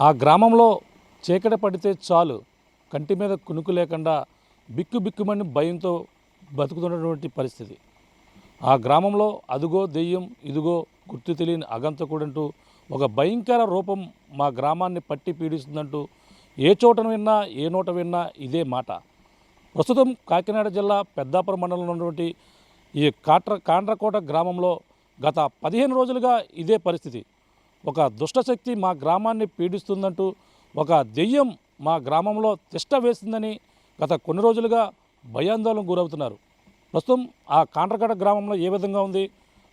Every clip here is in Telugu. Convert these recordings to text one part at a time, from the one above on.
ఆ గ్రామంలో చీకటి పడితే చాలు కంటి మీద కునుకు లేకుండా బిక్కుబిక్కుమని భయంతో బతుకుతున్నటువంటి పరిస్థితి. ఆ గ్రామంలో అదుగో దెయ్యం ఇదిగో గుర్తు తెలియని అగంతకుడంటూ ఒక భయంకర రూపం మా గ్రామాన్ని పట్టి పీడిస్తుందంటూ ఏ చోటన విన్నా ఏ నోట విన్నా ఇదే మాట. ప్రస్తుతం కాకినాడ జిల్లా పెద్దాపురం మండలంలో ఉన్నటువంటి ఈ కాండ్రకోట గ్రామంలో గత 15 రోజులుగా ఇదే పరిస్థితి. ఒక దుష్టశక్తి మా గ్రామాన్ని పీడిస్తుందంటూ ఒక దెయ్యం మా గ్రామంలో తిష్ట వేసిందని గత కొన్ని రోజులుగా భయాందోళనకు గురవుతున్నారు. ప్రస్తుతం ఆ కాండ్రకోట గ్రామంలో ఏ విధంగా ఉంది,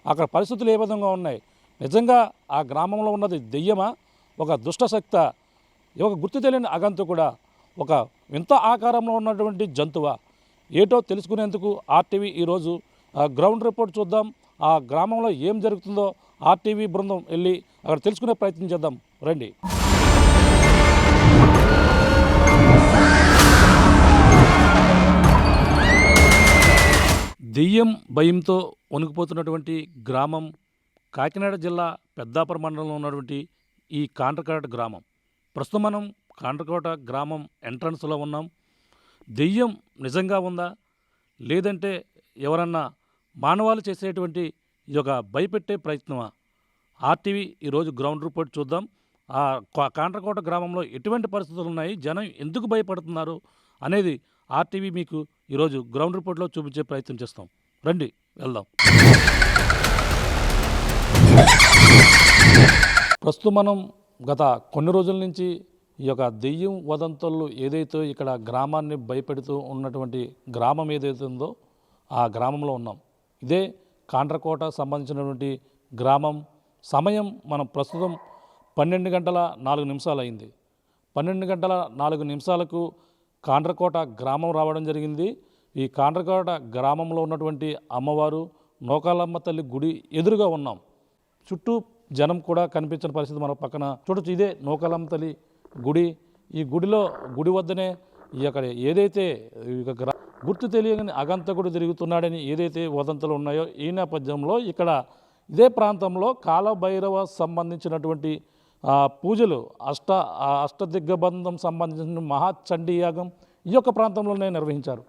అక్కడ పరిస్థితులు ఏ విధంగా ఉన్నాయి, నిజంగా ఆ గ్రామంలో ఉన్నది దెయ్యమా, ఒక దుష్టశక్త, ఒక గుర్తు తెలియని అగంతకుడా, ఒక వింత ఆకారంలో ఉన్నటువంటి జంతువా, ఏటో తెలుసుకునేందుకు ఆర్టీవీ ఈరోజు గ్రౌండ్ రిపోర్ట్ చూద్దాం. ఆ గ్రామంలో ఏం జరుగుతుందో ఆర్టీవీ బృందం వెళ్ళి అక్కడ తెలుసుకునే ప్రయత్నం చేద్దాం రండి. దెయ్యం భయంతో వణికిపోతున్నటువంటి గ్రామం కాకినాడ జిల్లా పెద్దాపురం మండలంలో ఉన్నటువంటి ఈ కాండ్రకోట గ్రామం. ప్రస్తుతం మనం కాండ్రకోట గ్రామం ఎంట్రన్స్లో ఉన్నాం. దెయ్యం నిజంగా ఉందా, లేదంటే ఎవరన్నా మానవాళి చేసేటువంటి ఇది ఒక భయపెట్టే ప్రయత్నమా? ఆర్టీవీ ఈరోజు గ్రౌండ్ రిపోర్ట్ చూద్దాం. ఆ కాండ్రకోట గ్రామంలో ఎటువంటి పరిస్థితులు ఉన్నాయి, జనం ఎందుకు భయపడుతున్నారు అనేది ఆర్టీవీ మీకు ఈరోజు గ్రౌండ్ రిపోర్ట్లో చూపించే ప్రయత్నం చేస్తాం. రండి వెళ్దాం. ప్రస్తుతం మనం గత కొన్ని రోజుల నుంచి ఈ యొక్క దెయ్యం వదంతులు ఏదైతే ఇక్కడ గ్రామాన్ని భయపెడుతూ ఉన్నటువంటి గ్రామం ఏదైతే ఉందో ఆ గ్రామంలో ఉన్నాం. ఇదే కాండ్రకోట సంబంధించినటువంటి గ్రామం. సమయం మనం ప్రస్తుతం 12 గంటల 4 నిమిషాలు అయింది. 12 గంటల 4 నిమిషాలకు కాండ్రకోట గ్రామం రావడం జరిగింది. ఈ కాండ్రకోట గ్రామంలో ఉన్నటువంటి అమ్మవారు నూకాలమ్మ తల్లి గుడి ఎదురుగా ఉన్నాం. చుట్టూ జనం కూడా కనిపించిన పరిస్థితి మన పక్కన చూడొచ్చు. ఇదే నూకాలమ్మ తల్లి గుడి. ఈ గుడి వద్దనే అక్కడ ఏదైతే గుర్తు తెలియని అగంతకుడు తిరుగుతున్నాడని ఏదైతే వదంతులు ఉన్నాయో ఈ నేపథ్యంలో ఇక్కడ ఇదే ప్రాంతంలో కాలభైరవ సంబంధించినటువంటి పూజలు అష్టదిగ్గబంధం సంబంధించిన మహాచండీ యాగం ఈ యొక్క ప్రాంతంలోనే నిర్వహించారు.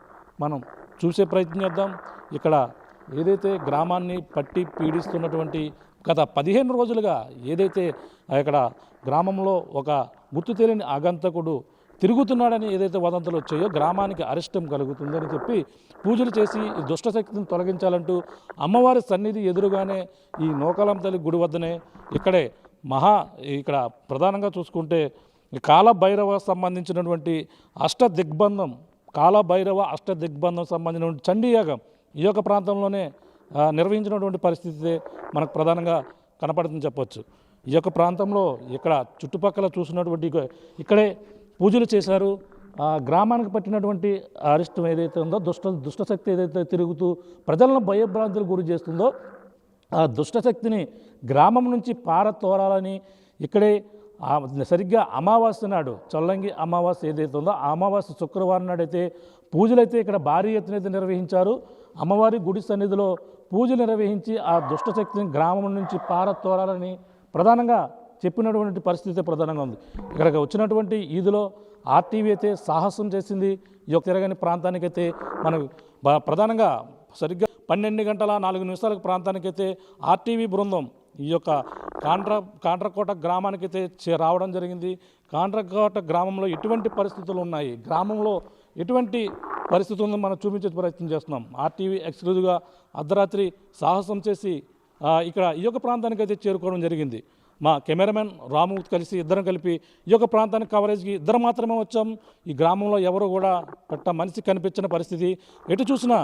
మనం చూసే ప్రయత్నం చేద్దాం. ఇక్కడ ఏదైతే గ్రామాన్ని పట్టి పీడిస్తున్నటువంటి గత 15 రోజులుగా ఏదైతే ఇక్కడ గ్రామంలో ఒక గుర్తు తెలియని ఆగంతకుడు తిరుగుతున్నాడని ఏదైతే వదంతులు వచ్చాయో గ్రామానికి అరిష్టం కలుగుతుందని చెప్పి పూజలు చేసి ఈ దుష్టశక్తిని తొలగించాలంటూ అమ్మవారి సన్నిధి ఎదురుగానే ఈ నూకాలమ్మ తల్లి గుడి వద్దనే ఇక్కడే ఇక్కడ ప్రధానంగా చూసుకుంటే కాలభైరవ సంబంధించినటువంటి కాలభైరవ అష్టదిగ్బంధం సంబంధించినటువంటి చండీయాగం ఈ యొక్క ప్రాంతంలోనే నిర్వహించినటువంటి పరిస్థితి మనకు ప్రధానంగా కనపడుతుందని చెప్పవచ్చు. ఈ యొక్క ప్రాంతంలో ఇక్కడ చుట్టుపక్కల చూసినటువంటి ఇక్కడే పూజలు చేశారు. గ్రామానికి పట్టినటువంటి అరిష్టం ఏదైతే ఉందో దుష్టశక్తి ఏదైతే తిరుగుతూ ప్రజలను భయభ్రాంతులకు గురి చేస్తుందో ఆ దుష్టశక్తిని గ్రామం నుంచి పారతోరాలని ఇక్కడే సరిగ్గా అమావాస్య నాడు చల్లంగి అమావాస్య ఏదైతే ఉందో ఆ అమావాస్య శుక్రవారం నాడైతే పూజలైతే ఇక్కడ భారీ ఎత్తునైతే నిర్వహించారు. అమ్మవారి గుడి సన్నిధిలో పూజలు నిర్వహించి ఆ దుష్టశక్తిని గ్రామం నుంచి పారతోరాలని ప్రధానంగా చెప్పినటువంటి పరిస్థితి ప్రధానంగా ఉంది. ఇక్కడికి వచ్చినటువంటి ఈదులో ఆర్టీవీ అయితే సాహసం చేసింది. ఈ యొక్క తిరగని ప్రాంతానికైతే మనకు ప్రధానంగా సరిగ్గా 12 గంటల 4 నిమిషాల ప్రాంతానికైతే ఆర్టీవీ బృందం ఈ యొక్క కాండ్రకోట గ్రామానికైతే రావడం జరిగింది. కాండ్రకోట గ్రామంలో ఎటువంటి పరిస్థితులు ఉన్నాయి, గ్రామంలో ఎటువంటి పరిస్థితి ఉందో మనం చూపించే ప్రయత్నం చేస్తున్నాం. ఆర్టీవీ ఎక్స్క్లూజివ్గా అర్ధరాత్రి సాహసం చేసి ఇక్కడ ఈ యొక్క ప్రాంతానికైతే చేరుకోవడం జరిగింది. మా కెమెరామెన్ రాము ఇద్దరం కలిపి ఈ యొక్క ప్రాంతానికి కవరేజ్కి ఇద్దరు మాత్రమే వచ్చాం. ఈ గ్రామంలో ఎవరు కూడా మనిషి కనిపించిన పరిస్థితి. ఎటు చూసినా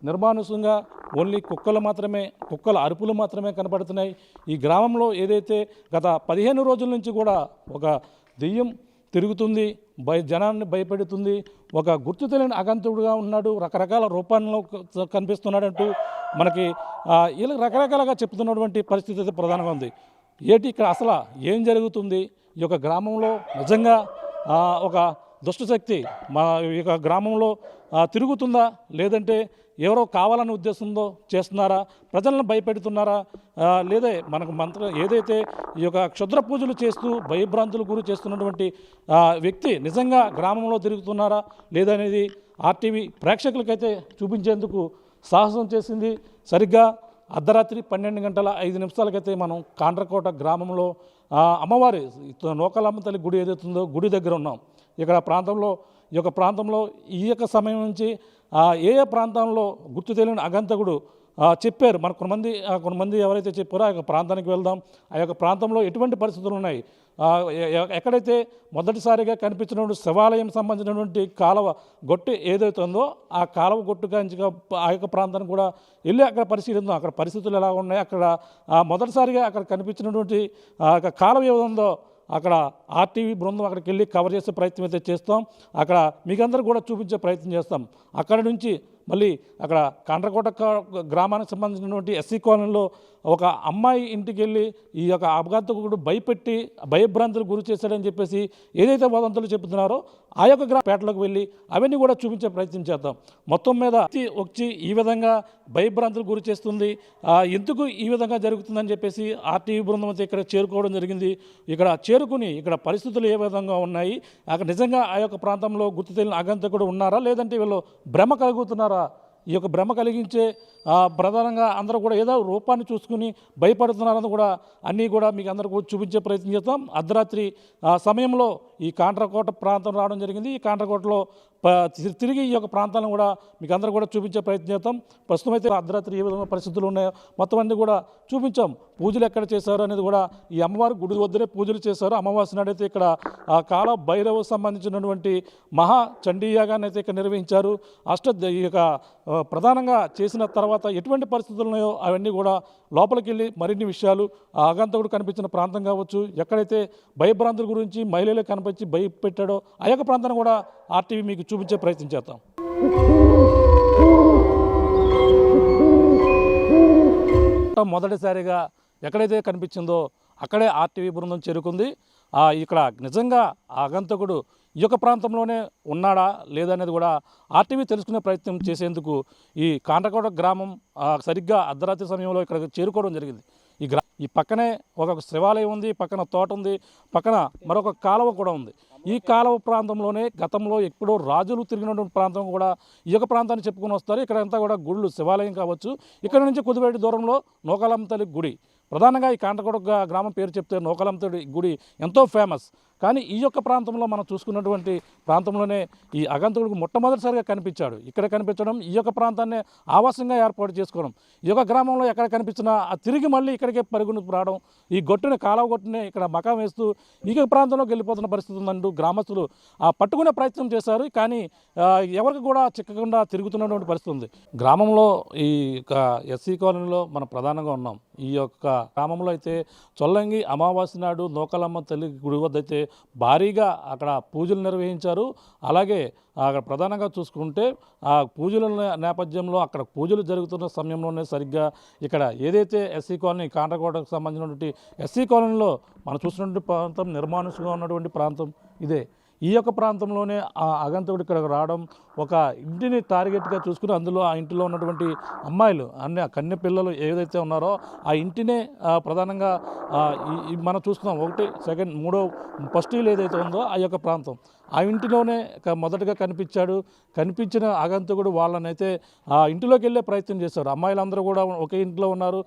నిర్మానుషంగా ఓన్లీ కుక్కల అరుపులు మాత్రమే కనపడుతున్నాయి. ఈ గ్రామంలో ఏదైతే గత 15 రోజుల నుంచి కూడా ఒక దెయ్యం తిరుగుతుంది, జనాన్ని భయపెడుతుంది, ఒక గుర్తు తెలియని అగంతుడుగా ఉన్నాడు, రకరకాల రూపాల్లో కనిపిస్తున్నాడంటూ మనకి ఇలా రకరకాలుగా చెప్తున్నటువంటి పరిస్థితి అయితే ప్రధానంగా ఉంది. ఇక్కడ అసలు ఏం జరుగుతుంది, ఈ యొక్క గ్రామంలో నిజంగా ఒక దుష్టశక్తి మా యొక్క గ్రామంలో తిరుగుతుందా, లేదంటే ఎవరో కావాలనే ఉద్దేశంతో చేస్తున్నారా, ప్రజలను భయపెడుతున్నారా, లేదా మనకు ఏదైతే ఈ యొక్క క్షుద్ర పూజలు చేస్తూ భయభ్రాంతులు గురి చేస్తున్నటువంటి వ్యక్తి నిజంగా గ్రామంలో తిరుగుతున్నారా లేదనేది ఆర్టీవీ ప్రేక్షకులకైతే చూపించేందుకు సాహసం చేసింది. సరిగ్గా అర్ధరాత్రి 12:05 మనం కాండ్రకోట గ్రామంలో అమ్మవారి నూకాలమ్మ తల్లి గుడి ఏదైతుందో గుడి దగ్గర ఉన్నాం. ఇక్కడ ప్రాంతంలో ఈ యొక్క సమయం నుంచి ఏ ప్రాంతంలో గుర్తు తెలియని అగంతకుడు చెప్పారు. మన కొంతమంది ఎవరైతే చెప్పారో ఆ యొక్క ప్రాంతానికి వెళ్దాం, ఆ యొక్క ప్రాంతంలో ఎటువంటి పరిస్థితులు ఉన్నాయి, ఎక్కడైతే మొదటిసారిగా కనిపించినటువంటి శివాలయం సంబంధించినటువంటి కాలువ గొట్టు ఏదైతే ఉందో ఆ కాలువ గొట్టు కాంచిగా ఆ యొక్క ప్రాంతానికి కూడా వెళ్ళి అక్కడ పరిశీలిద్దాం. అక్కడ పరిస్థితులు ఎలా ఉన్నాయి, అక్కడ మొదటిసారిగా అక్కడ కనిపించినటువంటి కాలువ ఏదో ఉందో అక్కడ ఆర్టీవీ బృందం అక్కడికి వెళ్ళి కవర్ చేసే ప్రయత్నం అయితే చేస్తాం. అక్కడ మీకందరూ కూడా చూపించే ప్రయత్నం చేస్తాం. అక్కడి నుంచి మళ్ళీ అక్కడ కాండ్రకోట గ్రామానికి సంబంధించినటువంటి ఎస్సీ కాలనీలో ఒక అమ్మాయి ఇంటికి వెళ్ళి ఈ యొక్క అఘాతకుడు భయపెట్టి భయభ్రాంతులు గురి చేశాడని చెప్పేసి ఏదైతే వదంతులు చెప్తున్నారో ఆ యొక్క పేటలోకి వెళ్ళి అవన్నీ కూడా చూపించే ప్రయత్నం చేద్దాం. మొత్తం మీద వచ్చి ఈ విధంగా భయభ్రాంతులు గురి చేస్తుంది, ఎందుకు ఈ విధంగా జరుగుతుందని చెప్పేసి ఆర్టీవీ బృందం అయితే ఇక్కడ చేరుకోవడం జరిగింది. ఇక్కడ చేరుకుని ఇక్కడ పరిస్థితులు ఏ విధంగా ఉన్నాయి, అక్కడ నిజంగా ఆ యొక్క ప్రాంతంలో గుర్తు తెలియని అగంతకుడు ఉన్నారా లేదంటే వీళ్ళు భ్రమ కలుగుతున్నారా, ఈ యొక్క భ్రమ కలిగించే ప్రధానంగా అందరూ కూడా ఏదో రూపాన్ని చూసుకుని భయపడుతున్నారని కూడా అన్నీ కూడా మీకు అందరూ కూడా చూపించే ప్రయత్నం చేస్తాం. అర్ధరాత్రి సమయంలో ఈ కాండ్రకోట ప్రాంతం రావడం జరిగింది. ఈ కాండ్రకోటలో తిరిగి ఈ యొక్క ప్రాంతాలను కూడా మీకు అందరూ కూడా చూపించే ప్రయత్నం చేస్తాం. ప్రస్తుతం అయితే అర్ధరాత్రి ఏ విధంగా పరిస్థితులు ఉన్నాయో మొత్తం అన్నీ కూడా చూపించాం. పూజలు ఎక్కడ చేశారు అనేది కూడా ఈ అమ్మవారి గుడి వద్దనే పూజలు చేశారు. అమావాస్య నాడైతే ఇక్కడ కాల భైరవ సంబంధించినటువంటి మహా చండీయాగాన్ని అయితే ఇక్కడ నిర్వహించారు. ఈ యొక్క ప్రధానంగా చేసిన తర్వాత ఎటువంటి పరిస్థితులు ఉన్నాయో అవన్నీ కూడా లోపలికి వెళ్ళి మరిన్ని విషయాలు ఆగంతకుడు కనిపించిన ప్రాంతం కావచ్చు, ఎక్కడైతే భయభ్రాంతుల గురించి మహిళలు కనిపించి భయపెట్టాడో ఆ యొక్క ప్రాంతాన్ని కూడా ఆర్టీవీ మీకు చూపించే ప్రయత్నం చేస్తాం. మొదటిసారిగా ఎక్కడైతే కనిపించిందో అక్కడే ఆర్టీవీ బృందం చేరుకుంది. ఇక్కడ నిజంగా ఆగంతకుడు ఈ యొక్క ప్రాంతంలోనే ఉన్నాడా లేదనేది కూడా ఆర్టీవీ తెలుసుకునే ప్రయత్నం చేసేందుకు ఈ కాండ్రకోట గ్రామం సరిగ్గా అర్ధరాత్రి సమయంలో ఇక్కడ చేరుకోవడం జరిగింది. ఈ పక్కనే ఒక శివాలయం ఉంది, పక్కన తోట ఉంది, పక్కన మరొక కాలువ కూడా ఉంది. ఈ కాలువ ప్రాంతంలోనే గతంలో ఎప్పుడో రాజులు తిరిగినటువంటి ప్రాంతం కూడా ఈ యొక్క ప్రాంతాన్ని చెప్పుకొని వస్తారు. ఇక్కడంతా కూడా గుళ్ళు, శివాలయం కావచ్చు. ఇక్కడ నుంచి కొద్దివేటి దూరంలో నూకాలమ్మ తల్లి గుడి. ప్రధానంగా ఈ కాండ్రకోట గ్రామం పేరు చెప్తే నూకాలమ్మ తల్లి గుడి ఎంతో ఫేమస్. కానీ ఈ యొక్క ప్రాంతంలో మనం చూసుకున్నటువంటి ప్రాంతంలోనే ఈ అగంతకుడికి మొట్టమొదటిసారిగా కనిపించాడు. ఇక్కడ కనిపించడం, ఈ యొక్క ప్రాంతాన్ని ఆవాసంగా ఏర్పాటు చేసుకోవడం, ఈ యొక్క గ్రామంలో ఎక్కడ కనిపించినా తిరిగి మళ్ళీ ఇక్కడికే పరుగుని రావడం, ఈ గొట్టుని కాలువ గొట్టుని ఇక్కడ మకాం వేస్తూ ఈ యొక్క వెళ్ళిపోతున్న పరిస్థితి ఉందంటూ గ్రామస్తులు పట్టుకునే ప్రయత్నం చేశారు. కానీ ఎవరికి కూడా చిక్కకుండా తిరుగుతున్నటువంటి పరిస్థితి ఉంది. గ్రామంలో ఈ యొక్క ఎస్సీ కాలనీలో మనం ప్రధానంగా ఉన్నాం. ఈ యొక్క గ్రామంలో అయితే చొల్లంగి అమావాస్య నాడు నూకాలమ్మ తల్లి గుడి వద్ద అయితే భారీగా అక్కడ పూజలు నిర్వహించారు. అలాగే అక్కడ ప్రధానంగా చూసుకుంటే ఆ పూజల నేపథ్యంలో అక్కడ పూజలు జరుగుతున్న సమయంలోనే సరిగ్గా ఇక్కడ ఏదైతే ఎస్సీ కాలనీ కాండ్రకోటకు సంబంధించినటువంటి ఎస్సీ కాలనీలో మనం చూసినటువంటి ప్రాంతం నిర్మానుషంగా ఉన్నటువంటి ప్రాంతం ఇదే. ఈ యొక్క ప్రాంతంలోనే ఆ అగంతకుడు ఇక్కడ రావడం, ఒక ఇంటిని టార్గెట్గా చూసుకుని అందులో ఆ ఇంటిలో ఉన్నటువంటి అమ్మాయిలు కన్నె పిల్లలు ఏదైతే ఉన్నారో ఆ ఇంటినే ప్రధానంగా మనం చూస్తున్నాం. 1, 2, 3 ఫస్ట్ ఇల్లు ఏదైతే ఉందో ఆ యొక్క ప్రాంతం, ఆ ఇంటిలోనే మొదటగా కనిపించిన ఆగంతకుడు వాళ్ళనైతే ఆ ఇంటిలోకి వెళ్ళే ప్రయత్నం చేశారు. అమ్మాయిలందరూ కూడా ఒకే ఇంట్లో ఉన్నారు,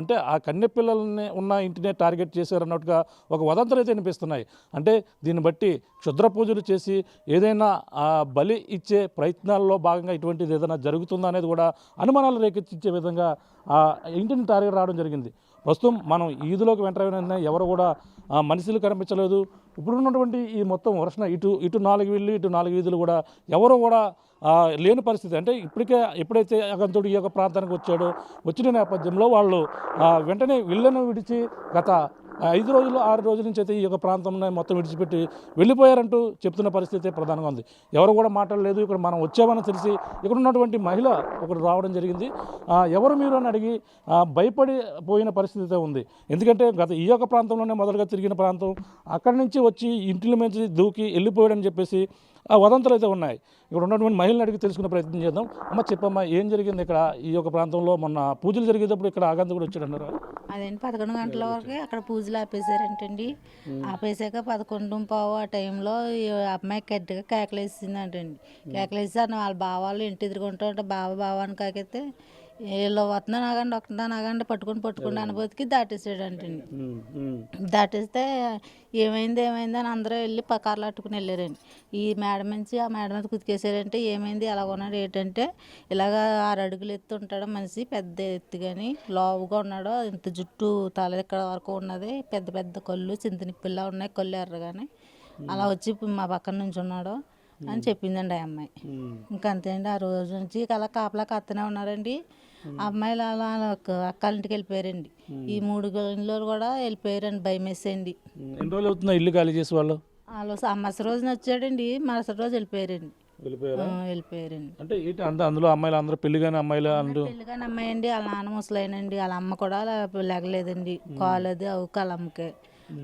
అంటే ఆ కన్నె పిల్లల్ని ఉన్న ఇంటినే టార్గెట్ చేశారు అన్నట్టుగా ఒక వదంతులు అయితే వినిపిస్తున్నాయి. అంటే దీన్ని బట్టి క్షుద్ర పూజలు చేసి ఏదైనా బలి ఇచ్చే ప్రయత్నాల్లో భాగంగా ఇటువంటిది ఏదైనా జరుగుతుందా అనేది కూడా అనుమానాలు రేకెత్తించే విధంగా ఆ ఇంటిని టార్గెట్ రావడం జరిగింది. ప్రస్తుతం మనం ఈదులోకి వెంటనే ఎవరు కూడా మనుషులు కనిపించలేదు. ఇప్పుడున్నటువంటి ఈ మొత్తం వర్షం ఇటు 4 వీళ్ళు, ఇటు 4 వీధులు కూడా ఎవరు కూడా లేని పరిస్థితి. అంటే ఎప్పుడైతే అగంతుడు ఈ యొక్క ప్రాంతానికి వచ్చిన నేపథ్యంలో వాళ్ళు వెంటనే ఇళ్లను విడిచి గత 5 రోజులు 6 రోజుల నుంచి అయితే ఈ యొక్క ప్రాంతంలో మొత్తం విడిచిపెట్టి వెళ్ళిపోయారంటూ చెప్తున్న పరిస్థితి ప్రధానంగా ఉంది. ఎవరు కూడా మాట్లాడలేదు. ఇక్కడ మనం వచ్చామని తెలిసి ఇక్కడ ఉన్నటువంటి మహిళ ఒకరు రావడం జరిగింది. ఎవరు మీరు అని అడిగి భయపడి పోయిన పరిస్థితి అయితే ఉంది. ఎందుకంటే ఈ యొక్క ప్రాంతంలోనే మొదటగా తిరిగిన ప్రాంతం, అక్కడి నుంచి వచ్చి ఇంటిల నుంచి దూకి వెళ్ళిపోయాడని చెప్పేసి వదంతులు అయితే ఉన్నాయి. ఇక్కడ ఉన్నటువంటి మహిళని అడిగి తెలుసుకునే ప్రయత్నం చేద్దాం. అమ్మ చెప్పమ్మా, ఏం జరిగింది ఇక్కడ ఈ యొక్క ప్రాంతంలో? మొన్న పూజలు జరిగేటప్పుడు ఇక్కడ ఆగంతుకుడు వచ్చాడు అన్నారు. అదేంటి 11 గంటల వరకు అక్కడ పూజలు ఆపేశారంటండి. ఆపేసాక 11:15 ఆ టైంలో ఈ అమ్మాయి గట్టిగా కేకలేసిందంటండి. కేకలేసి వాళ్ళ బావాళ్ళు ఇంటి ఎదురుకుంటుంటే బావాని కాకైతే వీళ్ళు వస్తున్నాను ఆగండి వస్తున్నాను ఆగండి పట్టుకుని అనుభూతికి దాటేసాడంటండి. దాటేస్తే ఏమైంది అని అందరూ వెళ్ళి పకార్లు అట్టుకుని వెళ్ళారండి. ఈ మేడ నుంచి ఆ మేడ మీద కుతికేసారంటే ఏమైంది ఎలా ఉన్నాడు ఏంటంటే ఇలాగ 6 అడుగులు ఎత్తు ఉంటాడు మనిషి, పెద్ద ఎత్తు కానీ లావుగా ఉన్నాడు, ఇంత జుట్టు తల ఇక్కడ వరకు ఉన్నది, పెద్ద పెద్ద కళ్ళు చింతనిప్పిల్లా ఉన్నాయి, కళ్ళు ఎర్రగానే అలా వచ్చి మా పక్కన నుంచి ఉన్నాడు అని చెప్పిందండి ఆ అమ్మాయి. ఇంకంతే అండి. ఆ రోజు నుంచి అలా కాపలా కత్తనే ఉన్నారండి. అమ్మాయిలు అలా అక్కల ఇంటికి వెళ్ళిపోయారండి. ఈ 3 గంటలు కూడా వెళ్ళిపోయారండి, భయం వేసేయండి. ఎన్ని రోజులు అవుతుందా ఇల్లు ఖాళీ చేసి వాళ్ళు? మరుసటి రోజున వచ్చాడండి, మరుసటి రోజు వెళ్ళిపోయారండి. వెళ్ళిపోయారండి. అంటే అందులో అమ్మాయిలు అందరూ పెళ్లిగానే అమ్మాయిలు పెళ్లిగానే అమ్మాయి అండి. వాళ్ళ నాన్న ముసలైనండి, వాళ్ళ అమ్మ కూడా లెగలేదండి, కాలేదు అవుకు వాళ్ళ అమ్మకే.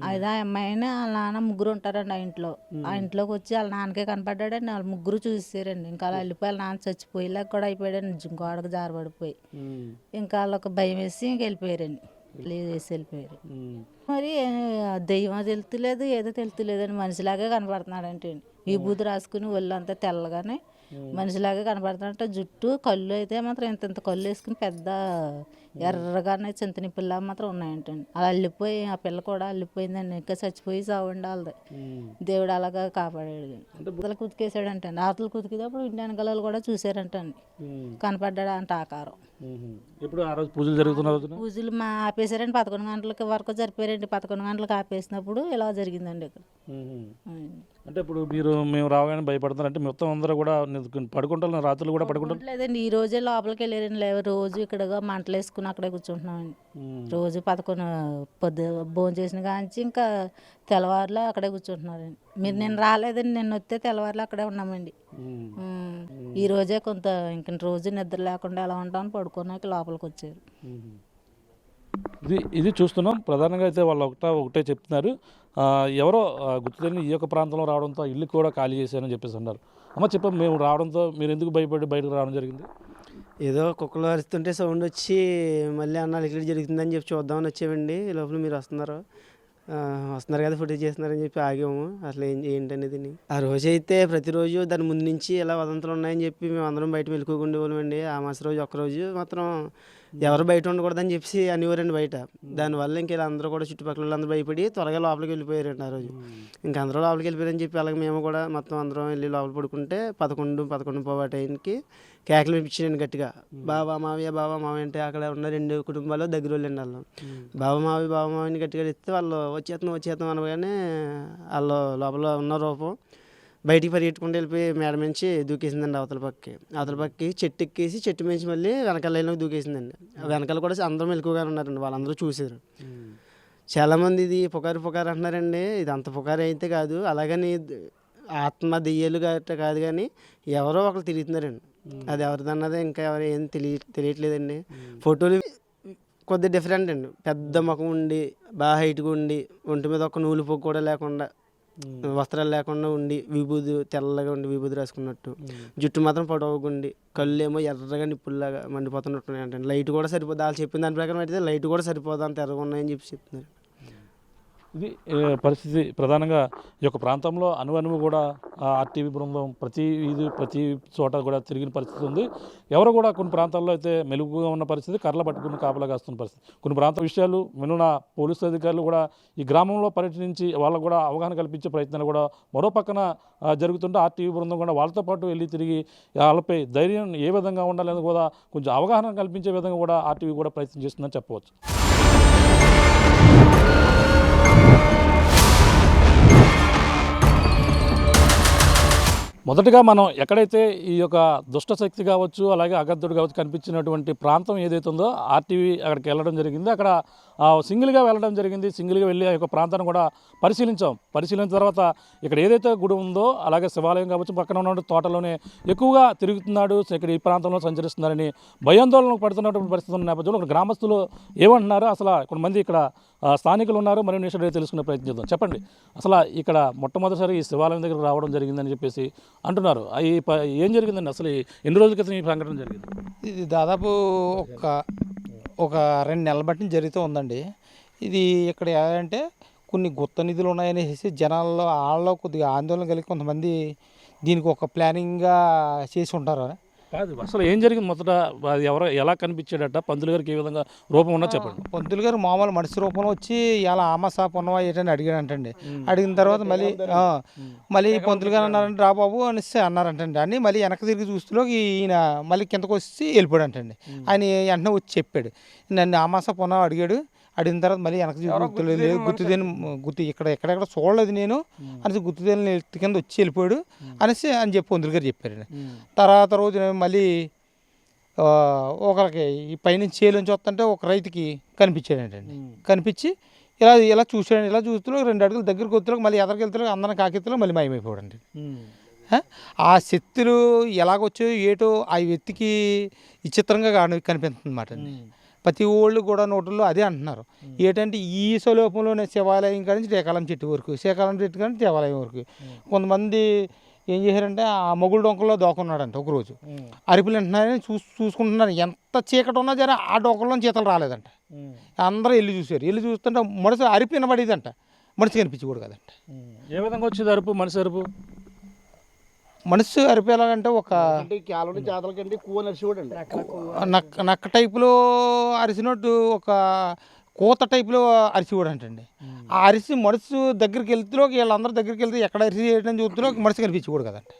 అయితే ఆ అమ్మాయిని వాళ్ళ నాన్న ముగ్గురు ఉంటారండి ఆ ఇంట్లో. ఆ ఇంట్లోకి వచ్చి వాళ్ళ నాన్నకే కనపడ్డాడండి. వాళ్ళు ముగ్గురు చూసారండి. ఇంకా అలా వెళ్ళిపోయి వాళ్ళ నాన్న చచ్చిపోయేలాగా కూడా అయిపోయాడండి, గోడకు జారబడిపోయి. ఇంకా వాళ్ళకి భయం వేసి ఇంక వెళ్ళిపోయారండి, వేసి వెళ్ళిపోయారు. మరి దెయ్యం తెలుతులేదు ఏదో తెలుతులేదండి, మనిషిలాగే కనపడుతున్నాడంటే విభూతి రాసుకుని ఒళ్ళంతా తెల్లగానే మనిషిలాగే కనపడుతుందంటే జుట్టు కళ్ళు అయితే మాత్రం ఇంత కళ్ళు వేసుకుని పెద్ద ఎర్రగానే చింతని పిల్ల మాత్రం ఉన్నాయంటండి. అలా వెళ్ళిపోయి ఆ పిల్ల కూడా వెళ్ళిపోయిందండి, ఇంకా చచ్చిపోయి చావండి వాళ్ళది. దేవుడు అలాగా కాపాడాడు. అవతల కుతికేసాడంటండి. అవతలు కుతికేటప్పుడు ఇంటి వెనకాల కూడా చూసారంటండి, కనపడ్డాడు అంట ఆకారం. ఇప్పుడు ఆ రోజు పూజలు జరుగుతున్నారు. పూజలు ఆపేశారండి, 11 గంటలకి వరకు జరిపారండి. 11 గంటలకు ఆపేసినప్పుడు ఇలా జరిగిందండి ఇక్కడ. అంటే ఇప్పుడు మేము రావగానే భయపడుతున్నారు అంటే మొత్తం అందరూ కూడా పడుకుంటారు, రాత్రులు కూడా పడుకుంటారు లేదండి. ఈ రోజే లోపలికి వెళ్ళారండి. రోజు ఇక్కడ మంటలు వేసుకుని అక్కడే కూర్చుంటున్నామండి. రోజు 11 భోజనం చేసిన కాంచి ఇంకా తెల్లవారులో అక్కడే కూర్చుంటున్నారండి. నేను రాలేదండి, నిన్న వస్తే తెల్లవారులో అక్కడే ఉన్నామండి. ఈ రోజే కొంత ఇంక రోజు నిద్ర లేకుండా ఎలా ఉంటామని పడుకున్నాక లోపలికి వచ్చారు. ఇది చూస్తున్నాం. ప్రధానంగా అయితే వాళ్ళు ఒకటే చెప్తున్నారు. ఎవరో గుర్తులేని ఈ యొక్క ప్రాంతంలో రావడంతో ఇల్లు కూడా ఖాళీ చేశారని చెప్పేసి అన్నారు. అమ్మ చెప్పండి, మేము రావడంతో మీరు ఎందుకు భయపడి బయటకు రావడం జరిగింది? ఏదో కుక్కలు అరుస్తుంటే సౌండ్ వచ్చి మళ్ళీ అన్నాలు ఇక్కడ జరుగుతుందని చెప్పి చూద్దామని వచ్చామండి. ఈ లోపల మీరు వస్తున్నారు కదా ఫుటేజ్ చేస్తున్నారని చెప్పి ఆగాము. అసలు ఏంటనేది ఆ రోజు అయితే ప్రతిరోజు దాని ముందు నుంచి ఇలా వదంతులు ఉన్నాయని చెప్పి మేము అందరం బయట వెళ్ళుకోకుండా వాళ్ళమండి. ఆ మాస రోజు ఒక్కరోజు మాత్రం ఎవరు బయట ఉండకూడదని చెప్పి అనేవారండి బయట. దానివల్ల ఇంక ఇలా అందరూ కూడా చుట్టుపక్కల వాళ్ళందరూ భయపడి త్వరగా లోపలికి వెళ్ళిపోయారండి ఆ రోజు. ఇంకా అందరూ లోపలికి వెళ్ళిపోయారని చెప్పి అలాగే మేము కూడా మొత్తం అందరం వెళ్ళి లోపల పడుకుంటే 11:15 టైంకి కేకలు వినిపించారండి గట్టిగా. బాబా మావయ్య అంటే అక్కడ ఉన్న 2 కుటుంబాలు దగ్గర వాళ్ళండి. వాళ్ళు బాబా మావయ్యని గట్టిగా ఇస్తే వాళ్ళు వచ్చేస్తాం అనగానే వాళ్ళు లోపల ఉన్న రూపం బయటికి పరిగెట్టుకుంటూ వెళ్ళిపోయి మేడ నుంచి దూకేసిందండి. అవతల పక్కకి చెట్టు ఎక్కేసి చెట్టు మించి మళ్ళీ వెనకాల లైన్లోకి దూకేసిందండి. వెనకాల కూడా అందరం మెలకువగా ఉన్నారండి, వాళ్ళందరూ చూసారు. చాలామంది ఇది పుకారు అంటున్నారండి. ఇది అంత పుకారు అయితే కాదు, అలాగని ఆత్మ దెయ్యాలు గట్రా కాదు, కానీ ఎవరో ఒకరు తిరుగుతున్నారండి. అది ఎవరిదన్నదే ఇంకా ఏం తెలియట్లేదండి. ఫోటోలు కొద్దిగా డిఫరెంట్ అండి. పెద్ద ముఖం ఉండి బాగా హైట్గా ఉండి ఒంటి మీద ఒక నూలు పోగు కూడా లేకుండా వస్త్రాలు లేకుండా ఉండి విభూది తెల్లగా ఉండి విభూది రాసుకున్నట్టు, జుట్టు మాత్రం పొడవుగా ఉండి కళ్ళు ఏమో ఎర్రగా నిప్పుల్లాగా మండిపోతున్నట్టున్నాయి అంటే లైట్ కూడా సరిపోదు. వాళ్ళు చెప్పిన దాని ప్రకారం అయితే లైట్ కూడా సరిపోదు, అంత ఎర్రగా ఉన్నాయని చెప్పి చెప్తున్నారు. ఇది పరిస్థితి. ప్రధానంగా ఈ యొక్క ప్రాంతంలో అనువు కూడా ఆర్టీవీ బృందం ప్రతి చోట కూడా తిరిగిన పరిస్థితి ఉంది. ఎవరు కూడా కొన్ని ప్రాంతాల్లో అయితే మెలుగుగా ఉన్న పరిస్థితి, కర్రలు పట్టుకుని కాపలా కాస్తున్న పరిస్థితి. కొన్ని ప్రాంత విషయాలు వినున్న పోలీసు అధికారులు కూడా ఈ గ్రామంలో పర్యటించి వాళ్ళకు కూడా అవగాహన కల్పించే ప్రయత్నాలు కూడా మరో పక్కన జరుగుతుంటే ఆర్టీవీ బృందం కూడా వాళ్ళతో పాటు వెళ్ళి తిరిగి వాళ్ళపై ధైర్యం ఏ విధంగా ఉండాలని కూడా కొంచెం అవగాహన కల్పించే విధంగా కూడా ఆర్టీవీ కూడా ప్రయత్నం చేస్తుందని చెప్పవచ్చు. మొదటగా మనం ఎక్కడైతే ఈ యొక్క దుష్టశక్తి కావచ్చు అలాగే అగద్దుడు కావచ్చు కనిపించినటువంటి ప్రాంతం ఏదైతే ఉందో ఆర్టీవీ అక్కడికి వెళ్ళడం జరిగింది. అక్కడ సింగిల్గా వెళ్ళడం జరిగింది. సింగిల్గా వెళ్ళి ఆ యొక్క ప్రాంతాన్ని కూడా పరిశీలించిన తర్వాత ఇక్కడ ఏదైతే గుడి ఉందో అలాగే శివాలయం కావచ్చు పక్కన ఉన్న తోటలోనే ఎక్కువగా తిరుగుతున్నాడు, ఇక్కడ ఈ ప్రాంతంలో సంచరిస్తున్నారని భయాందోళనకు పడుతున్నటువంటి పరిస్థితి ఉన్న నేపథ్యంలో ఇక్కడ గ్రామస్తులు ఏమంటున్నారు, అసలు కొంతమంది ఇక్కడ స్థానికులు ఉన్నారు, మరి నిమిషం తెలుసుకునే ప్రయత్నం చేద్దాం. చెప్పండి, అసలు ఇక్కడ మొట్టమొదటిసారి ఈ శివాలయం దగ్గర రావడం జరిగిందని చెప్పేసి అంటున్నారు. ఏం జరిగిందండి, అసలు ఎన్ని రోజుల క్రితం ఈ సంఘటన జరిగింది? ఇది దాదాపు ఒక 2 నెలల బట్టి జరుగుతూ ఉందండి. ఇది ఇక్కడ ఏంటంటే కొన్ని గుత్త నిధులు ఉన్నాయనేసి జనాల్లో వాళ్ళలో కొద్దిగా ఆందోళన కలిగి కొంతమంది దీనికి ఒక ప్లానింగ్గా చేసి ఉంటారు. కాదు, అసలు ఏం జరిగింది మొదట, అది ఎలా కనిపించాడట, పంతులు గారికి ఏ విధంగా రూపం ఉన్నా చెప్పండి. పంతులు గారు మామూలు మనిషి రూపంలో వచ్చి ఇలా ఆమసాప్ ఉన్నవా ఏంటని అడిగాడంటండి. అడిగిన తర్వాత మళ్ళీ పంతులు గారు అన్నారంటే రా బాబు అనేసి అన్నారంటండి. అని మళ్ళీ వెనక్కి తిరిగి చూస్తూ ఈయన మళ్ళీ కిందకు వచ్చి వెళ్ళిపోయాడు అంటండి. ఆయన వెంటనే వచ్చి చెప్పాడు, నన్ను ఆమసాప్ ఉన్నవా అడిగాడు. అడిగిన తర్వాత మళ్ళీ వెనక్కి గుర్తు ఎక్కడెక్కడ చూడలేదు నేను అనేసి గుర్తుదేని ఎత్తి కింద వచ్చి వెళ్ళిపోయాడు అనేసి అని చెప్పి పంతులు గారు చెప్పారండి. తర్వాత రోజు మళ్ళీ ఒకరికి ఈ పైనుంచి చేలోంచి వస్తుంటే ఒక రైతుకి కనిపించాడంటండి. కనిపించి ఇలా చూసాడు. ఇలా చూస్తూ 2 అడుగులు దగ్గరికి వస్తులకు మళ్ళీ ఎదరికి వెళ్తులకు అందరం కాకెత్తులో మళ్ళీ మాయమైపోయాడండి. ఆ శక్తులు ఎలాగొచ్చాయో ఏటో ఆ వ్యక్తికి విచిత్రంగా కనిపిస్తుంది అన్నమాట అండి. ప్రతి ఊళ్ళు కూడా నోటుల్లో అదే అంటున్నారు. ఏంటంటే ఈ స్వలోపంలోనే శివాలయం కాడి నుంచి శ్రీకాళం చెట్టు వరకు, శ్రీకాళం చెట్టు కానీ దేవాలయం వరకు కొంతమంది ఏం చేశారంటే ఆ మొగుడు డొంకల్లో దోకున్నాడంట. ఒకరోజు అరుపులు వింటున్నారని చూసుకుంటున్నారు. ఎంత చీకటి ఉన్నా సరే ఆ డొంకల్లో చేతలు రాలేదంట. అందరూ వెళ్ళి చూశారు. వెళ్ళి చూస్తుంటే మనిషి అరుపు వినబడేదంట, మనిషి కనిపించకూడదు కదంట. ఏ విధంగా వచ్చేది అరుపు? మనిషి అరుపు అరుపు ఎలాగంటే ఒక నక్క టైపులో అరిసినట్టు ఒక కోత టైపులో అరిసివాడు అంటండి. ఆ అరిసి మనిషి దగ్గరికి వెళ్తూ వీళ్ళందరూ దగ్గరికి వెళ్తే ఎక్కడ అరిసి చేయడం చూస్తున్నా మనిషి కనిపించకూడదు కదండి.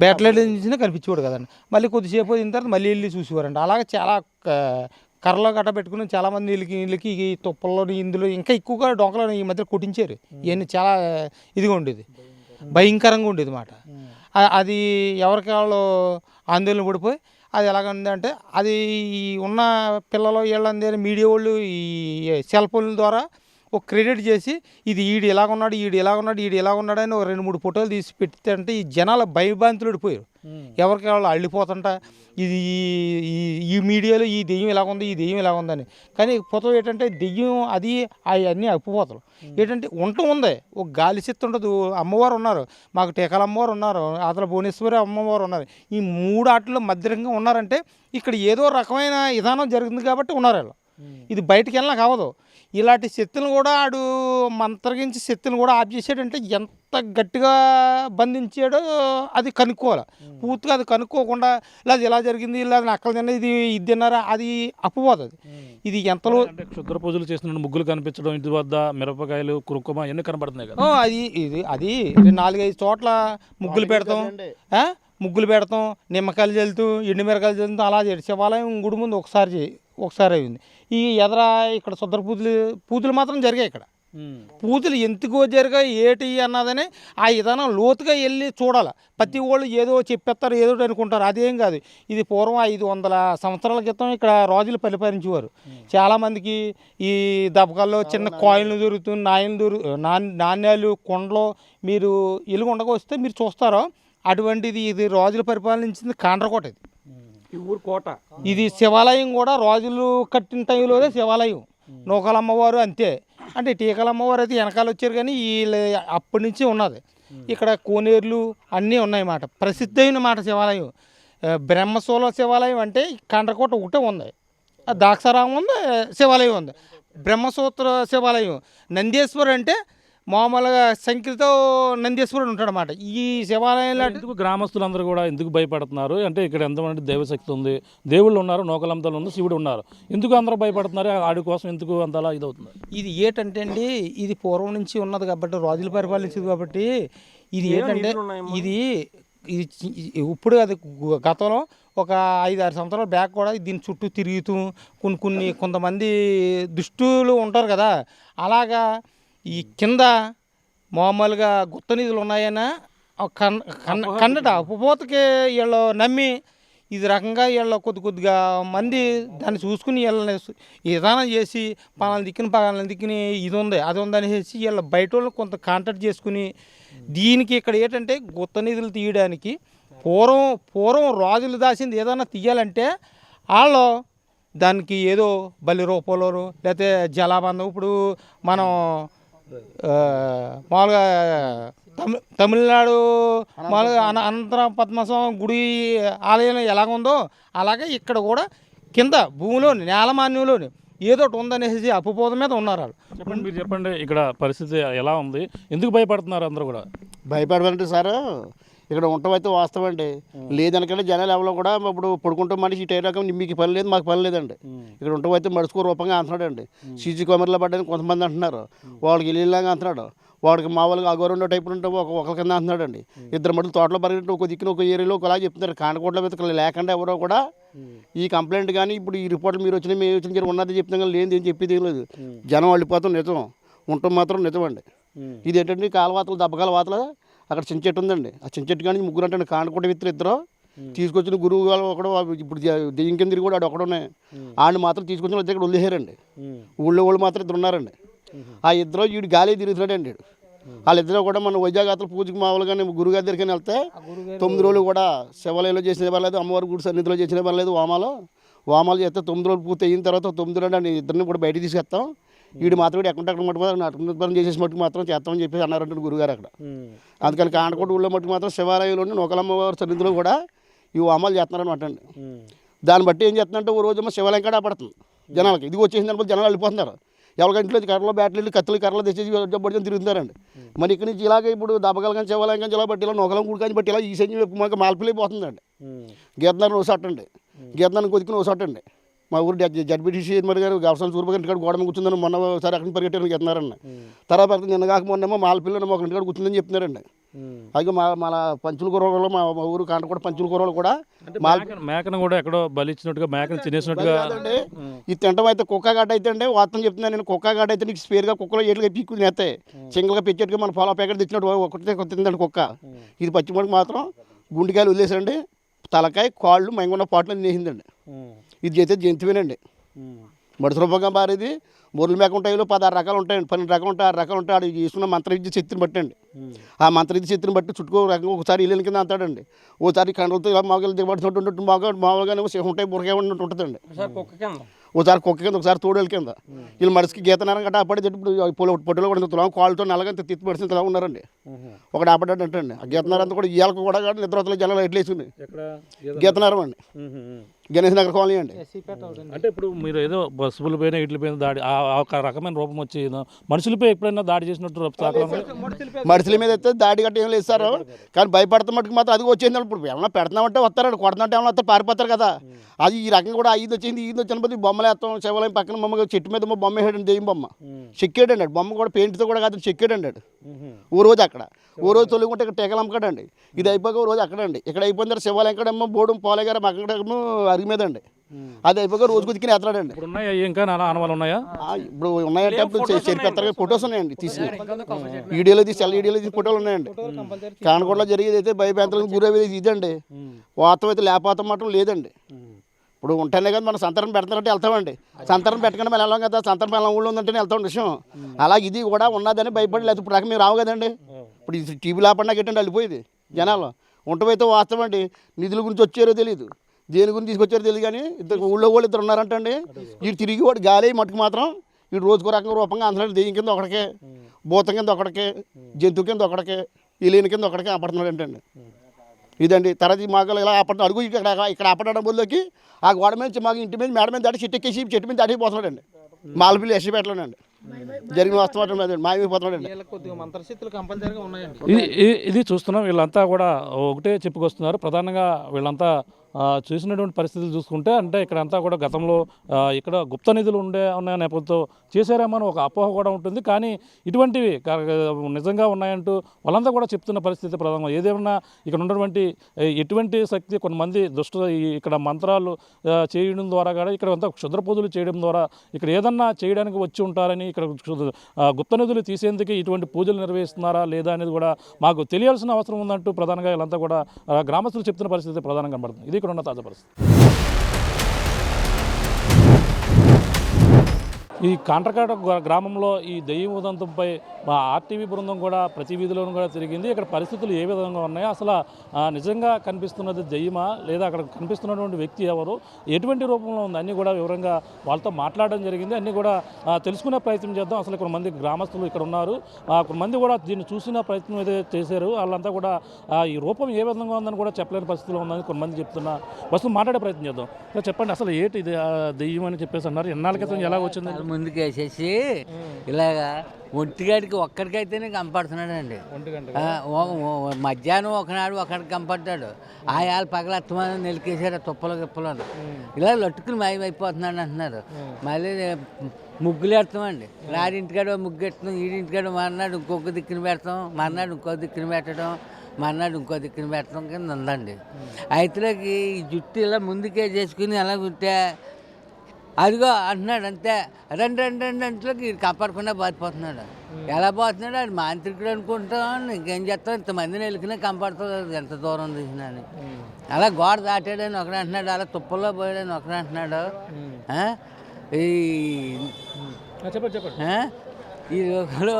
బ్యాట్లైట్ నుంచి కనిపించకూడదు కదండి. మళ్ళీ కొద్దిసేపు అయిన తర్వాత మళ్ళీ వెళ్ళి చూసేవారండి. అలాగే చాలా కర్రలో గట్ట పెట్టుకుని చాలామంది వీళ్ళకి ఈ తుప్పల్లో ఇందులో ఇంకా ఎక్కువగా డొంకలో ఈ మధ్య కొట్టించారు. ఇవన్నీ చాలా ఇదిగా ఉండేది, భయంకరంగా ఉండేది మాట. అది ఎవరికి వాళ్ళు ఆందోళన పడిపోయి అది ఎలాగందంటే అది ఉన్న పిల్లలు వీళ్ళందరూ మీడియా వాళ్ళు ఈ సెల్ ఫోన్ల ద్వారా ఒక క్రెడిట్ చేసి ఇది ఈడు ఇలాగున్నాడు అని ఒక 2-3 ఫోటోలు తీసి పెడితే ఈ జనాల భయభ్రాంతులు పడిపోయారు. ఎవరికి వాళ్ళు అల్లిపోతుంట ఇది ఈ మీడియాలో ఈ దెయ్యం ఇలాగుందని. కానీ ఫోటో ఏంటంటే దెయ్యం అది అవన్నీ అప్పిపోతారు. ఏంటంటే ఉంది ఒక గాలి చెత్త ఉండదు. అమ్మవారు ఉన్నారు, మాకు టీకాల అమ్మవారు ఉన్నారు, అతల భువనేశ్వరి అమ్మవారు ఉన్నారు. ఈ 3 ఆటల్లో మధ్యంగా ఉన్నారంటే ఇక్కడ ఏదో రకమైన విధానం జరుగుతుంది కాబట్టి ఉన్నారు వాళ్ళు. ఇది బయటికి వెళ్ళినా కావదు. ఇలాంటి శక్తులను కూడా ఆడు మంత్రగించి శక్తులను కూడా ఆఫ్ చేసాడంటే ఎంత గట్టిగా బంధించాడో అది కనుక్కోవాలి. పూర్తిగా అది కనుక్కోకుండా లేదా ఇలా జరిగింది ఇలా అక్కడ తిన్న ఇది తిన్నారా అది అప్పుపోతుంది. ఇది ఎంతలో క్షుద్ర పూజలు చేస్తున్న ముగ్గులు కనిపించడం, ఇంటి వద్ద మిరపకాయలు కురుకుమ ఇవన్నీ కనబడుతున్నాయి కదా. అది 4-5 చోట్ల ముగ్గులు పెడతాం, నిమ్మకాయలు చల్లుతూ ఎండుమిరకాయలు చల్లుతూ అలా చేసి శివాలయం గుడి ముందు ఒకసారి అయింది. ఈ ఇక్కడ శుద్ర పూజలు మాత్రం జరిగాయి. ఇక్కడ పూజలు ఎందుకో జరిగాయి ఏటి అన్నదని ఆ విధానం లోతుగా వెళ్ళి చూడాలి. ప్రతి వాళ్ళు ఏదో చెప్పేస్తారు, ఏదో అనుకుంటారు. అదేం కాదు. ఇది పూర్వం 500 సంవత్సరాల క్రితం ఇక్కడ రాజులు పరిపాలించేవారు. చాలామందికి ఈ దబకాల్లో చిన్న కాయిన్లు దొరుకుతుంది, నాణ్యాలు కొండలో మీరు ఎలుగుండగా వస్తే మీరు చూస్తారో అటువంటిది. ఇది రాజులు పరిపాలించింది కాండ్రకోట. ఇది ఊరు కోట. ఇది శివాలయం కూడా రాజులు కట్టిన టైంలోనే శివాలయం. నూకల అమ్మవారు అంతే. అంటే టీకాల అమ్మవారు అయితే వెనకాల వచ్చారు, కానీ వీళ్ళు అప్పటి నుంచి ఉన్నది. ఇక్కడ కోనేరులు అన్నీ ఉన్నాయన్నమాట. ప్రసిద్ధమైన మాట శివాలయం. బ్రహ్మశూల శివాలయం అంటే కాండ్రకోట ఒకటే ఉంది, దాక్షారామం ఉంది, శివాలయం ఉంది. బ్రహ్మసూత్ర శివాలయం. నందీశ్వరు అంటే మామూలుగా సంఖ్యతో నందీశ్వరుడు ఉంటాడన్నమాట. ఈ శివాలయంలో ఎందుకు గ్రామస్తులందరూ కూడా ఎందుకు భయపడుతున్నారు అంటే ఇక్కడ ఎంతమంది దైవశక్తి ఉంది, దేవుళ్ళు ఉన్నారు, నూకలంతలు ఉంది, శివుడు ఉన్నారు, ఎందుకు అందరూ భయపడుతున్నారు? ఆడి కోసం ఎందుకు అంతలా ఇదవుతుంది? ఇది ఏంటంటే అండి, ఇది పూర్వం నుంచి ఉన్నది కాబట్టి, రాజులు పరిపాలించింది కాబట్టి. ఇది ఏంటంటే ఇది ఇప్పుడు అది గతంలో ఒక 5-6 సంవత్సరాల బ్యాక్ కూడా దీని చుట్టూ తిరుగుతూ కొంతమంది దుష్టులు ఉంటారు కదా, అలాగా ఈ కింద మామూలుగా గుత్త నిధులు ఉన్నాయన్న కన్నడ ఉపపోతకి వీళ్ళు నమ్మి ఇది రకంగా వీళ్ళ కొద్దిగా మంది దాన్ని చూసుకుని వీళ్ళని విధానం చేసి పలానా దిక్కుని ఇది ఉంది అది ఉంది అనేసి వీళ్ళ బయట వాళ్ళు కొంత కాంటాక్ట్ చేసుకుని దీనికి ఇక్కడ ఏంటంటే గుత్త నిధులు తీయడానికి పూర్వం రాజులు దాచింది ఏదైనా తీయాలంటే వాళ్ళు దానికి ఏదో బలి రూపంలోను లేకపోతే జలాబంధం ఇప్పుడు మనం మామూలుగా తమిళనాడు మామూలుగా అనంతర పద్మనాభస్వామి గుడి ఆలయం ఎలాగుందో అలాగే ఇక్కడ కూడా కింద భూమిలోని నేలమాన్యంలోని ఏదో ఒకటి ఉందనేసి అప్పుపోత మీద ఉన్నారు వాళ్ళు. చెప్పండి, మీరు చెప్పండి, ఇక్కడ పరిస్థితి ఎలా ఉంది, ఎందుకు భయపడుతున్నారు అందరూ కూడా? భయపడమంటే సార్ ఇక్కడ ఉండటం అయితే వాస్తవం అండి. లేదనకంటే జనాలు ఎవరో కూడా ఇప్పుడు పడుకుంటాం మనిషి ఇటు రకం మీకు పని లేదు మాకు పని లేదండి. ఇక్కడ ఉండటం అయితే మడుచుకో రూపంగా అంటున్నాడు అండి. సీసీ కెమెరాలో పడ్డని కొంతమంది అంటున్నారు, వాళ్ళకి ఇల్లులాగా అంటున్నాడు, వాడికి మామూలుగా అగోరెండో టైపులు ఉంటే ఒకరి కింద అంటున్నాడు అండి. ఇద్దరు మటుకు తోటలో పరిగెట్టి ఒక దిక్కున ఒక ఏరియాలో ఒకలా చెప్తున్నారు. కాండకోట్ల మీద లేకుండా ఎవరో కూడా ఈ కంప్లైంట్ కానీ ఇప్పుడు ఈ రిపోర్ట్లు మీరు వచ్చిన మేము వచ్చిన ఉన్నది చెప్తున్నాం కానీ లేని ఏం చెప్పేది ఏం లేదు. జనం వెళ్ళిపోతాం నిజం, ఉండటం మాత్రం నిజం అండి. ఇది ఏంటంటే కాలువాతలు దెబ్బకాల వాతలు అక్కడ చిన్న చెట్టు ఉందండి. ఆ చిన్న చెట్టు కానీ ముగ్గురు అంటే కాండకోట విత్తులు ఇద్దరు తీసుకొచ్చిన గురువు వాళ్ళు ఒకడు ఇప్పుడు దెయ్యం కింద కూడా వాడు ఒకడునే ఆయన మాత్రం తీసుకొచ్చిన వాళ్ళ దగ్గర వదిలేశారండి. ఊళ్ళో వాళ్ళు మాత్రం ఇద్దరు ఉన్నారండి. ఆ ఇద్దరు వీడు గాలి తిరుగుతున్నాడండి. వాళ్ళిద్దరూ కూడా మన వైజాగతల పూజకి మామూలుగానే గురుగారి దగ్గరికి వెళ్తే 9 రోజులు కూడా శివాలయంలో చేసిన పర్లేదు, అమ్మవారి గుడి సన్నిధిలో చేసిన పర్లేదు, వామాలు చేస్తే 9 రోజులు పూర్తి అయిన తర్వాత 9 రోజులు అండి ఇద్దరిని కూడా బయటికి తీసుకెళ్తాం. వీడు మాత్రం ఎక్కడ మట్టుకు చేసేసి మట్టుకు మాత్రం చేస్తామని చెప్పేసి అన్నారంటే గురుగారు అక్కడ. అందుకని కాండకోట ఊళ్ళో మట్టుకు మాత్రం శివాలయంలోని నూకలమ్మవారి సన్నిధిలో కూడా ఈ వామాలు చేస్తున్నారనమాట అండి. దాన్ని బట్టి ఏం చేస్తున్నారంటే ఓ రోజు శివాలయం కాడ పడుతుంది జనాలకి. ఇది వచ్చేసిన జనాలు వెళ్ళిపోతున్నారు. ఎవరికైనా ఇంట్లో కర్రలు బ్యాటరీలు కత్తులు కర్రలు తెచ్చేసి జబ్బడి తిరుగుతున్నారండి. మరి ఇక్కడి నుంచి ఇలాగే ఇప్పుడు దెబ్బకాల కానీ శివాలయం కానీ ఇలా బట్టి ఇలా నొకలం గుడికాని బట్టి ఇలా ఈ సైన్యం మాకు మాల్పిలైపోతుందండి. గీతనారు ఓసాటండి, గీతనాన్ని కొద్దికి ఓసాటండి. మా ఊరు జడ్బీటీసీ మరి గారు గవర్నమెంట్ సూర్పగారి ఇంటికాడ గోడ మీద కూర్చుందని మొన్న ఒకసారి అక్కడికి పరిగెట్టారని చెప్తున్నారండి. తర్వాత నిన్న కాక మొన్నేమో మాల్పిల్లని ఒక ఇంటికాడ కూర్చుందని చెప్తున్నారండి. అలాగే మన పంచుల కూరలు మా ఊరు కాండకోట పంచుల కూరలు కూడా మేకను కూడా ఎక్కడో బలిచ్చినట్టుగా మేకను తినేసినట్టుగా ఈ తింటం అయితే కుక్క గడ్డ అయితే అండి వాస్తవం చెప్తున్నాను నేను. కుక్క గడ్డ అయితే నీకు స్పేర్గా కుక్కలో ఏట్లుగా పీక్కుని వేస్తాయి, సింగిల్గా పెంచేట్టుగా మన పొలం ప్యాకెట్ తెచ్చినట్టు ఒకటే తిందండి కుక్క. ఇది పచ్చిమడికి మాత్రం గుండెకాయలు వదిలేసండి, తలకాయ కాళ్ళు మైంగున్న పాటలు తినేసిందండి. ఇది చేస్తే జంతువేనండి. మడుసు రూపంగా మారేది మురళి మేక ఉంటాయిలో 16 రకాలు ఉంటాయండి, 12 రకాలు ఉంటాయి, 6 రకాలు ఉంటాయి. ఆడు తీసుకున్న మంత్రవిద్య శక్తిని బట్టి అండి. ఆ మంత్రవిద్య శక్తిని బట్టి చుట్టుకో రకంగా ఒకసారి ఇల్లు కింద అంటాడండి, ఓసారి కండలతో ఇలా మామూలు దిగబడుతున్నట్టు మామూలుగానే ఉంటాయి బురకాయ ఉన్నట్టు ఉంటుందండి. ఒకసారి కుక్క కింద ఒకసారి తోడేళ్ళ కింద వీళ్ళు మడిసికి గీతనారం గట్ట ఆపడేది. ఇప్పుడు పొట్టులో కూడా తులం కాళ్ళతో నల్లగా తిత్తి పడితే ఇలా ఉన్నారండి. ఒకటి ఆపడ్డాడు అంటండి. ఆ గీతనారం అంతా కూడా ఇవాళకు కూడా నిద్రతలో జనాలు ఎట్లు వేసుకుని గీతనారం అండి, గణేష్ నగర్ కాలనీ అండి. అంటే ఇప్పుడు మీరు ఏదో బస్సులు పైన ఇట్ల పైన దాడి ఒక రకమైన రూపం వచ్చి మనుషులపై ఎప్పుడైనా దాడి చేసినట్టు మనుషుల మీద అయితే దాడి గట్ట ఏం లేదు సార్. కానీ భయపడతా మటుకు మాత్రం అది వచ్చేది. ఇప్పుడు ఏమన్నా పెడుతున్నామంటే వస్తారండి, కొడుతుంటే ఏమన్నా వస్తారు పారిపోతారు కదా. అది ఈ రకంగా కూడా ఐదు వచ్చింది, ఈది వచ్చిన బట్టి బొమ్మలు వేస్తాం. శివాలయం పక్కన బొమ్మ చెట్టు మీద బొమ్మ వేసాడండి, దెయ్యం బొమ్మ చెక్కాడండి. బొమ్మ కూడా పెయింట్తో కూడా కాదు చెక్కాడండి. ఓ రోజు అక్కడ, ఓ రోజు తొలుగుంటే ఇక్కడ టీకలు అమ్మకాడండి. ఇది అయిపోక ఓ రోజు అక్కడండి. ఇక్కడ అయిపోయిన తర్వాత శివాలయం ఎక్కడేమో బోడు పోలే గారు అక్కడేమో అరిగి మీద అండి. అది అయిపోక రోజు కుదికి ఎత్తడాడండి. ఇప్పుడు ఉన్నాయా ఇంకా ఆనవాళ్ళు ఉన్నాయా? ఇప్పుడు ఉన్నాయంటే ఇప్పుడు చెరిపేస్తారు. ఫొటోస్ ఉన్నాయండి తీసి, వీడియోలో తీసి వీడియోలో తీసి ఫోటోలు ఉన్నాయండి. కానకోటలో జరిగేది అయితే భయభ్రాంతులకు గురయ్యేది ఇదండి. వాస్తవం అయితే లేకపోతే మాత్రం లేదండి. ఇప్పుడు ఉంటేనే కదా మనం సంతరం పెడతారంటే వెళ్తామండి. సంతరం పెట్టకుండా మేము వెళ్ళాం కదా, సంతరం వెళ్ళాం ఊళ్ళో ఉందంటేనే వెళ్తాం విషయం. అలాగే ఇది కూడా ఉన్నదని భయపడి లేదు. ఇప్పుడు రకం మీరు రావు కదండి. ఇప్పుడు ఇది టీవీ లేపడినా గట్టండి వెళ్ళిపోయేది జనాలు. ఉంటమైతే వాస్తవం అండి. నిధుల గురించి వచ్చారో తెలియదు, దేని గురించి తీసుకొచ్చారో తెలియదు. కానీ ఇద్దరు ఊళ్ళో వాళ్ళు ఇద్దరు ఉన్నారంటండి. వీడు తిరిగి వాడు గాలి మట్టుకు మాత్రం వీడు రోజుకో రకంగా రూపంగా అంటున్నాడు. దెయ్యం కింద ఒకడికే, భూతం కింద ఒకడికే, జంతువు కింద ఒకడికే, ఇలేని కింద ఒకడికే ఆపడుతున్నాడు అంటండి. ఇదండి. తర్వాత మాకు ఇలా ఆపడం అడుగు ఇక్కడ ఆపడడం బదులుకి ఆ గోడ మీద మాకు ఇంటి మీద మేడ మీద దాటి చెట్టు ఎక్కేసి చెట్టు మీద దాటిపోతున్నాడండి. మాలపిల్లి ఎసి పెట్టలేనండి. జరిగిన వాస్తవం మాయమైపోతున్నాడండి. ఇది చూస్తున్నాం. వీళ్ళంతా కూడా ఒకటే చెప్పుకొస్తున్నారు. ప్రధానంగా వీళ్ళంతా చూసినటువంటి పరిస్థితులు చూసుకుంటే అంటే ఇక్కడంతా కూడా గతంలో ఇక్కడ గుప్త నిధులు ఉన్న నేపథ్యంతో చేశారేమో ఒక అపోహ కూడా ఉంటుంది. కానీ ఇటువంటివి నిజంగా ఉన్నాయంటూ వాళ్ళంతా కూడా చెప్తున్న పరిస్థితి ప్రధానంగా. ఏదేమన్నా ఇక్కడ ఉన్నటువంటి ఎటువంటి శక్తి కొంతమంది ఇక్కడ మంత్రాలు చేయడం ద్వారా కూడా ఇక్కడ అంతా క్షుద్ర పూజలు చేయడం ద్వారా ఇక్కడ ఏదన్నా చేయడానికి వచ్చి ఉంటారని, ఇక్కడ గుప్త నిధులు తీసేందుకు ఇటువంటి పూజలు నిర్వహిస్తున్నారా లేదా అనేది కూడా మాకు తెలియాల్సిన అవసరం ఉందంటూ ప్రధానంగా వీళ్ళంతా కూడా గ్రామస్తులు చెప్తున్న పరిస్థితి ప్రధానంగా కనబడుతుంది. ఇది ఇక్కడ ఉన్న తాజా పరిస్థితి. ఈ కాంట్రకాట గ్రామంలో ఈ దెయ్యం ఉదంతంపై మా ఆర్టీవీ బృందం కూడా ప్రతి వీధిలోనూ కూడా తిరిగింది. ఇక్కడ పరిస్థితులు ఏ విధంగా ఉన్నాయో, అసలు నిజంగా కనిపిస్తున్నది దెయ్యమా లేదా అక్కడ కనిపిస్తున్నటువంటి వ్యక్తి ఎవరు, ఎటువంటి రూపంలో ఉంది అన్నీ కూడా వివరంగా వాళ్ళతో మాట్లాడడం జరిగింది. అన్నీ కూడా తెలుసుకునే ప్రయత్నం చేద్దాం. అసలు కొంతమంది గ్రామస్తులు ఇక్కడ ఉన్నారు, కొంతమంది కూడా దీన్ని చూసిన ప్రయత్నం ఏదైతే చేశారు. వాళ్ళంతా కూడా ఈ రూపం ఏ విధంగా ఉందని కూడా చెప్పలేని పరిస్థితిలో ఉందని కొంతమంది చెప్తున్నారు. వస్తూ మాట్లాడే ప్రయత్నం చేద్దాం. చెప్పండి, అసలు ఏంటి ఇది దెయ్యం అని చెప్పేసి అన్నారు, ఎన్నాళ్ళ క్రితం ఎలా వచ్చింది? ముందుకు వేసేసి ఇలాగా ఒంటిగాడికి ఒక్కడికైతేనే కనపడుతున్నాడండి. మధ్యాహ్నం ఒకనాడు ఒకడికి కనపడ్డాడు. ఆయాలు పగల అత్తమానం నెలికేసారు తుప్పలు గిప్పలు. ఇలా లట్టుకుని మాయమైపోతున్నాడు అంటున్నారు. మళ్ళీ ముగ్గులు పెడతామండి. నాడింటికాడ ముగ్గు పెడతాం, ఈడింటికాడ మర్నాడు ఇంకొక దిక్కున పెడతాం, మర్నాడు ఇంకో దిక్కున పెట్టడం, మర్నాడు ఇంకో దిక్కున పెట్టడం కింద ఉందండి. అయితేకి ఈ జుట్టు ఇలా ముందుకే చేసుకుని ఎలా కుట్టే అదిగో అంటున్నాడు అంతే. రెండు రెండు రెండు అంట్లోకి కాపాడకుండా బాధిపోతున్నాడు. ఎలా పోతున్నాడు? అది మాంత్రికుడు అనుకుంటాం. ఇంకేం చేస్తాం, ఇంతమందిని వెళ్ళికినా కాపాడుతుంది ఎంత దూరం తీసినా అని. అలా గోడ దాటాడని ఒకడు అంటున్నాడు, అలా తుప్పల్లో పోయాడని ఒకడు అంటున్నాడు. ఈ రోజులో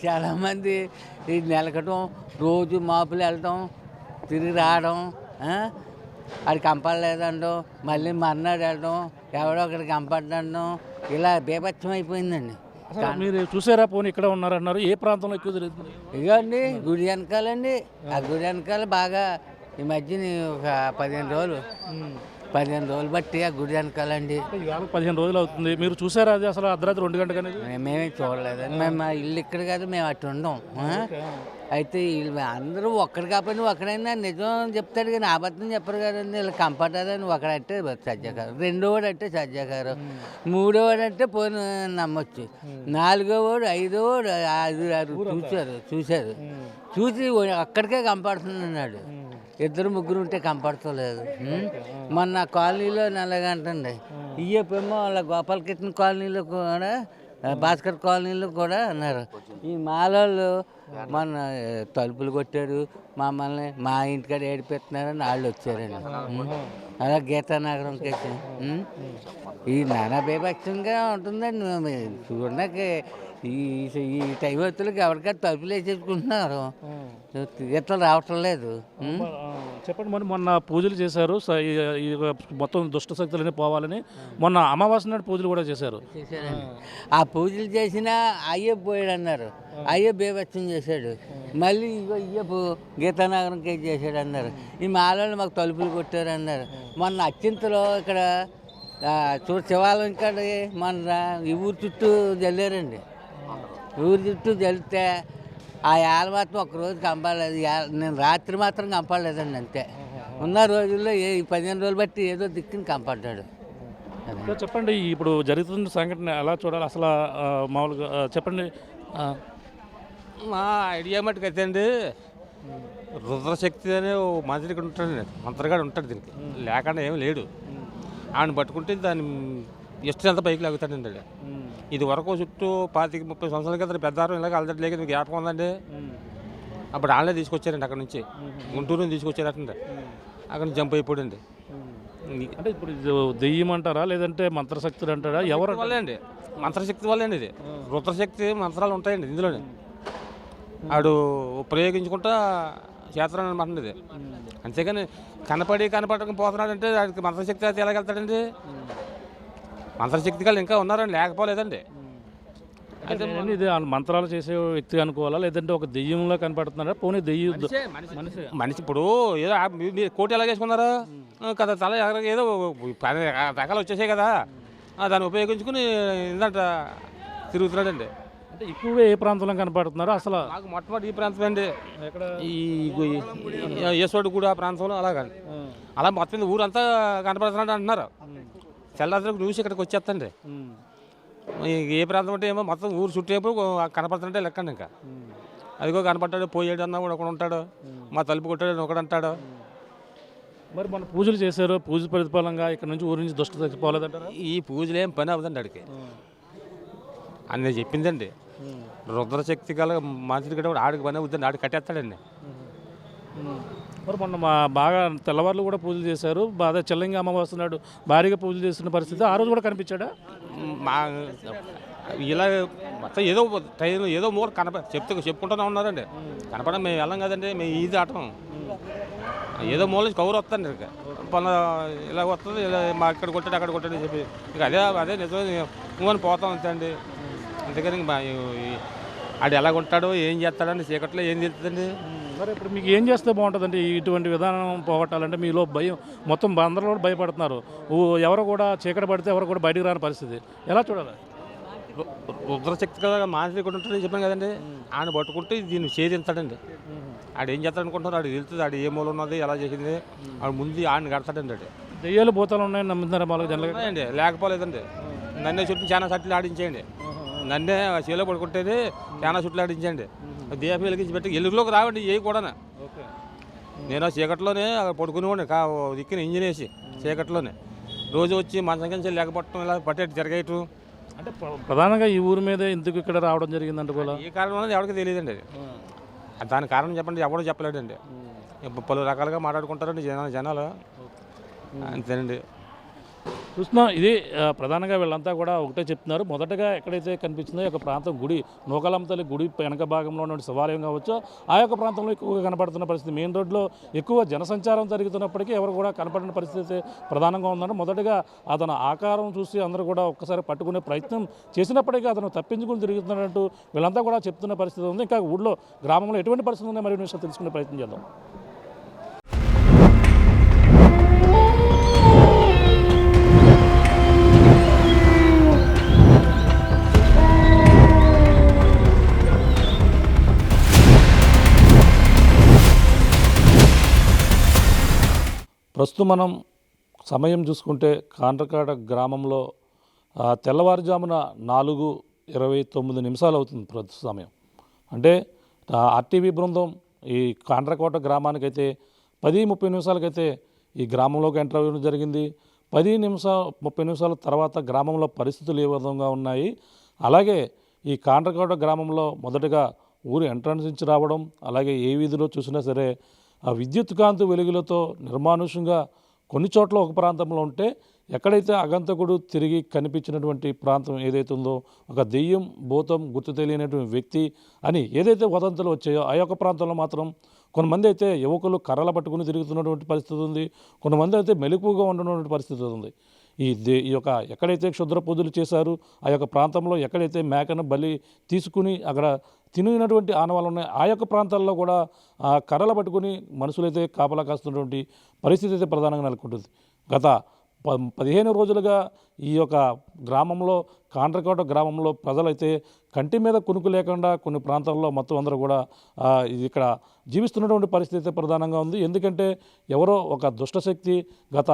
చాలామంది ఈ నెలకటం, రోజు మాపులు వెళ్ళటం, తిరిగి రావడం, అది కంపడలేదండం, మళ్ళీ మర్నాడు వెళ్ళడం, ఎవడో ఒకటి కంపడడం, ఇలా బీభత్సం అయిపోయిందండి. మీరు చూసారా? పోనీ ఇక్కడ ఉన్నారన్నారు, ఏ ప్రాంతంలో ఎక్కువ జరుగుతుంది? ఇదండి గుడి వెనకాలండి. ఆ గుడి వెనకాల బాగా ఈ మధ్యన ఒక 15 రోజులు బట్టి ఆ గుడి వెనకాలండి. 15 రోజులు అవుతుంది. మీరు చూసారా అది అసలు అర్ధరాత్రి 2 గంటలకు అనేది? మేమేం చూడలేదండి. మేము మా ఇల్లు ఇక్కడ కాదు, మేము అటు ఉండం. అయితే వీళ్ళు అందరూ ఒక్కడు కాకపోయినా ఒకడైనా నిజం చెప్తాడు కానీ అబద్ధం చెప్పరు కదండి. వీళ్ళు కంపటదని ఒకడంటే సజ్జకారు, రెండోవాడు అంటే సజ్జకారు, మూడోవాడు అంటే పోనీ నమ్మొచ్చు, నాలుగోవాడు, ఐదోవాడు, 5, 6 చూసి అక్కడికే కంపడుతున్నాడు. 2, 3 ఉంటే కంపడతలేదు. మొన్న కాలనీలో నెలగంటండి ఇయ్యేమో వాళ్ళ గోపాలకృష్ణ కాలనీలో కూడా, భాస్కర్ కాలనీలో కూడా అన్నారు. ఈ మాలోళ్ళు మొన్న తలుపులు కొట్టారు, మమ్మల్ని మా ఇంటికాడ ఏడిపెడుతున్నారని వాళ్ళు వచ్చారండి. అలా గీతానగరంకి ఈ నానా బీభత్సంగా ఉంటుందండి. చూడడానికి ఈ టైం వచ్చేకి ఎవరికైనా తలుపులు వేసేసుకుంటున్నారు, గీతలు రావటం లేదు. చెప్పండి, మరి మొన్న పూజలు చేశారు, ఈ మొత్తం దుష్ట శక్తులన్నీ పోవాలని మొన్న అమావాస్య నాడు పూజలు కూడా చేశారు. ఆ పూజలు చేసినా అయ్యే పోయాడు అన్నారు, అయ్యే బీభత్సం చేశాడు. మళ్ళీ ఇగో ఇయ్యపు గీతానగరంకి చేశాడు అన్నారు. ఈ మాలలో మాకు తలుపులు కొట్టారు అన్నారు. మొన్న అత్యంతలో ఇక్కడ శివాలయం ఇక్కడ మన ఈ ఊరు చుట్టూ జల్లారండి. ఊరి చుట్టూ జల్లితే ఆ ఏళ్ళ మాత్రం ఒక్కరోజు కంపలేదు. నేను రాత్రి మాత్రం కంపలేదండి అంతే. ఉన్న రోజుల్లో 15 రోజులు బట్టి ఏదో దిక్కుని కంపడ్డాడు. చెప్పండి, ఇప్పుడు జరుగుతున్న సంఘటన ఎలా చూడాలి అసలు మామూలుగా చెప్పండి. మా ఐడియా మటుకు అయితే అండి, రుద్రశక్తి అనే మంత్రికుడు ఉంటాడండి, మంత్రగాడు ఉంటాడు. దీనికి లేకుండా ఏమి లేడు. ఆయన పట్టుకుంటే దాన్ని ఇష్టం ఎంత పైకి లాగుతాడండి. ఇది వరకు చుట్టూ 25-30 సంవత్సరాల క్రితం పెద్దారం ఇలాగ అలదటి లేక మీకు జ్ఞాపకం ఉందండి. అప్పుడు వాళ్ళే తీసుకొచ్చారండి, అక్కడ నుంచి గుంటూరు తీసుకొచ్చారటండి. అక్కడ నుంచి జంప్ అయిపోయాడండి. అంటే ఇప్పుడు దెయ్యం అంటారా లేదంటే మంత్రశక్తులు అంటారా? ఎవరు వల్లే అండి, మంత్రశక్తి వల్లే అండి. ఇది రుద్రశక్తి మంత్రాలు ఉంటాయండి ఇందులోనే. ఆడు ప్రయోగించుకుంటా చేస్తున్నాడు అనమాట ఇది. అంతేగాని కనపడక పోతున్నాడంటే వాడికి మంత్రశక్తి అయితే ఎలాగెళ్తాడండి? మంత్రశక్తి కాళ్ళు ఇంకా ఉన్నారండి, లేకపోలేదండి. అయితే ఇది మంత్రాలు చేసే వ్యక్తి అనుకోవాలా లేదంటే ఒక దెయ్యంలో కనపడుతున్నారా? పోనీ దెయ్యం మనిషి ఇప్పుడు ఏదో మీరు కోటి ఎలా చేసుకున్నారు కదా, తల ఏదో రకాలు వచ్చేసాయి కదా, దాన్ని ఉపయోగించుకుని ఏంటంట తిరుగుతున్నాడండి. అంటే ఎక్కువగా ఏ ప్రాంతంలో కనపడుతున్నారు అసలు? నాకు మొట్టమొదటి ఈ ప్రాంతం అండి, ఈ యేసోడు కూడా ఆ ప్రాంతంలో అలాగా అలా మొత్తం ఊరంతా కనపడుతున్నాడు అంటున్నారు. తెల్లారికి న్యూస్ ఇక్కడికి వచ్చేస్తండి. ఏ ప్రాంతం అంటే ఏమో మొత్తం ఊరు చుట్టేపు కనపడుతుంటే లెక్కండి. ఇంకా అదిగో కనపడ్డాడు, పోయాడు అన్న కూడా ఒకడు ఉంటాడు, మా తలుపు కొట్టాడు ఒకడు అంటాడు. మరి మన పూజలు చేశారు, పూజ ప్రతిఫలంగా ఇక్కడ నుంచి ఊరి నుంచి దుష్ట చచ్చిపోలేదంటారా? ఈ పూజలు ఏం పని అవ్వదండి అడికి అని చెప్పిందండి. రుద్రశక్తి గల మంత్రి కూడా ఆడికి పని అవుతుంది, ఆడికి కట్టేస్తాడండి. మరి మొన్న బాగా తెల్లవారులు కూడా పూజలు చేశారు, బాగా చెల్లంగి అమావాస్య నాడు భారీగా పూజలు చేస్తున్న పరిస్థితి ఆ రోజు కూడా కనిపించాడా? మా ఇలా మొత్తం ఏదో ట్రైన్ ఏదో మూల చెప్పుకుంటూనే ఉన్నారండి. కనపడం మేము వెళ్ళం కదండి, మేము ఈజీ ఆటం ఏదో మూల నుంచి కౌరు వస్తాండి. ఇక పలానా ఇలా వస్తుంది, ఇలా మా ఇక్కడ కొట్టాడు అక్కడ కొట్టాడు చెప్పి ఇక అదే నిజమే నువ్వు పోతాం అంతే అండి. అందుకని ఆడు ఎలా ఉంటాడో ఏం చేస్తాడని చీకట్లో ఏం తెలుస్తుందండి. మరి ఇప్పుడు మీకు ఏం చేస్తే బాగుంటుందండి ఇటువంటి విధానం పోగొట్టాలంటే? మీలో భయం మొత్తం అందరూ కూడా భయపడుతున్నారు, ఎవరు కూడా చీకటి పడితే ఎవరు కూడా బయటికి రాని పరిస్థితి ఎలా చూడాలి? రుద్రశక్తి కదా మానసిక ఉంటుంది చెప్పాను కదండి. ఆయన పట్టుకుంటే దీన్ని ఛేదించాడండి. ఆడు ఏం చేస్తాడు అనుకుంటున్నారు, ఆడు వెళ్తుంది, ఆడు ఏ మూల ఉన్నది ఎలా చేసింది ఆడు ముందు ఆయన కడతాడండి. ఆడు దెయ్యాలు భూతాలు ఉన్నాయని నమ్ముతున్నారు మామూలుగా జనరల్గా? ఉన్నాయండి, లేకపోలేదండి. నన్నే చుట్టూ చాలా సట్లు ఆడించేయండి, నన్నే చేలో పడుకుంటేనే చాలా చుట్లు ఆడించండి. దీపం వెలిగించి పెట్టి ఎల్లులోకి రావండి ఏ కూడా. నేను చీకట్లోనే పడుకునేవాడిని దిక్కున ఇంజిన్ వేసి చీకట్లోనే రోజు వచ్చి మంచం కింద లేకపోవటం ఇలా పట్టేట్టు జరగేయటం. అంటే ప్రధానంగా ఈ ఊరి మీద ఎందుకు ఇక్కడ రావడం జరిగిందంటే కూడా ఏ కారణం అనేది ఎవరికి తెలియదండి. అది దాని కారణం చెప్పండి, ఎవడో చెప్పలేడండి. పలు రకాలుగా మాట్లాడుకుంటారండి జనాలు అంతేనండి. చూస్తున్నాం ఇది ప్రధానంగా వీళ్ళంతా కూడా ఒకటే చెప్తున్నారు. మొదటగా ఎక్కడైతే కనిపించిందో ఈ యొక్క ప్రాంతం గుడి నూకాలమ్మ తల్లి గుడి వెనక భాగంలో ఉన్న శివాలయం కావచ్చు, ఆ యొక్క ప్రాంతంలో ఎక్కువగా కనపడుతున్న పరిస్థితి. మెయిన్ రోడ్లో ఎక్కువ జనసంచారం జరుగుతున్నప్పటికీ ఎవరు కూడా కనపడిన పరిస్థితి ప్రధానంగా ఉందంటే మొదటగా అతను ఆకారం చూసి అందరూ కూడా ఒక్కసారి పట్టుకునే ప్రయత్నం చేసినప్పటికీ అతను తప్పించుకుని తిరుగుతున్నట్టు వీళ్ళంతా కూడా చెప్తున్న పరిస్థితి ఉంది. ఇంకా ఊళ్ళో గ్రామంలో ఎటువంటి పరిస్థితి ఉందో మరి విషయం తెలుసుకునే ప్రయత్నం చేద్దాం. ప్రస్తుతం మనం సమయం చూసుకుంటే కాండ్రకాడ గ్రామంలో తెల్లవారుజామున 4:29 అవుతుంది ప్రస్తుత సమయం. అంటే ఆర్టీవీ బృందం ఈ కాండ్రకోట గ్రామానికైతే 10:30 ఈ గ్రామంలోకి ఎంటర్ అవ్వడం జరిగింది. 10-30 తర్వాత గ్రామంలో పరిస్థితులు ఏ విధంగా ఉన్నాయి, అలాగే ఈ కాండ్రకోట గ్రామంలో మొదటగా ఊరు ఎంట్రన్స్ నుంచి రావడం, అలాగే ఏ వీధిలో చూసినా సరే ఆ విద్యుత్ కాంతి వెలుగులతో నిర్మానుష్యంగా కొన్ని చోట్ల ఒక ప్రాంతంలో ఉంటే ఎక్కడైతే అగంతకుడు తిరిగి కనిపించినటువంటి ప్రాంతం ఏదైతే ఉందో ఒక దెయ్యం భూతం గుర్తు తెలియనటువంటి వ్యక్తి అని ఏదైతే వదంతులు వచ్చాయో ఆ యొక్క ప్రాంతంలో మాత్రం కొంతమంది అయితే యువకులు కర్రలు పట్టుకుని తిరుగుతున్నటువంటి పరిస్థితి ఉంది, కొంతమంది అయితే మెలకువగా ఉండనటువంటి పరిస్థితి ఉంది. ఈ యొక్క ఎక్కడైతే క్షుద్ర పూజలు చేశారు ఆ యొక్క ప్రాంతంలో ఎక్కడైతే మేకను బలి తీసుకుని అక్కడ తినినటువంటి ఆనవాళ్ళు ఉన్నాయి, ఆ యొక్క ప్రాంతాల్లో కూడా కర్రలు పట్టుకుని మనుషులైతే కాపలా కాస్తున్నటువంటి పరిస్థితి అయితే ప్రధానంగా నెలకొంటుంది. గత 15 రోజులుగా ఈ యొక్క గ్రామంలో కాండ్రకోట గ్రామంలో ప్రజలైతే కంటి మీద కునుకు లేకుండా కొన్ని ప్రాంతాల్లో మొత్తం అందరూ కూడా ఇక్కడ జీవిస్తున్నటువంటి పరిస్థితి అయితే ప్రధానంగా ఉంది. ఎందుకంటే ఎవరో ఒక దుష్టశక్తి గత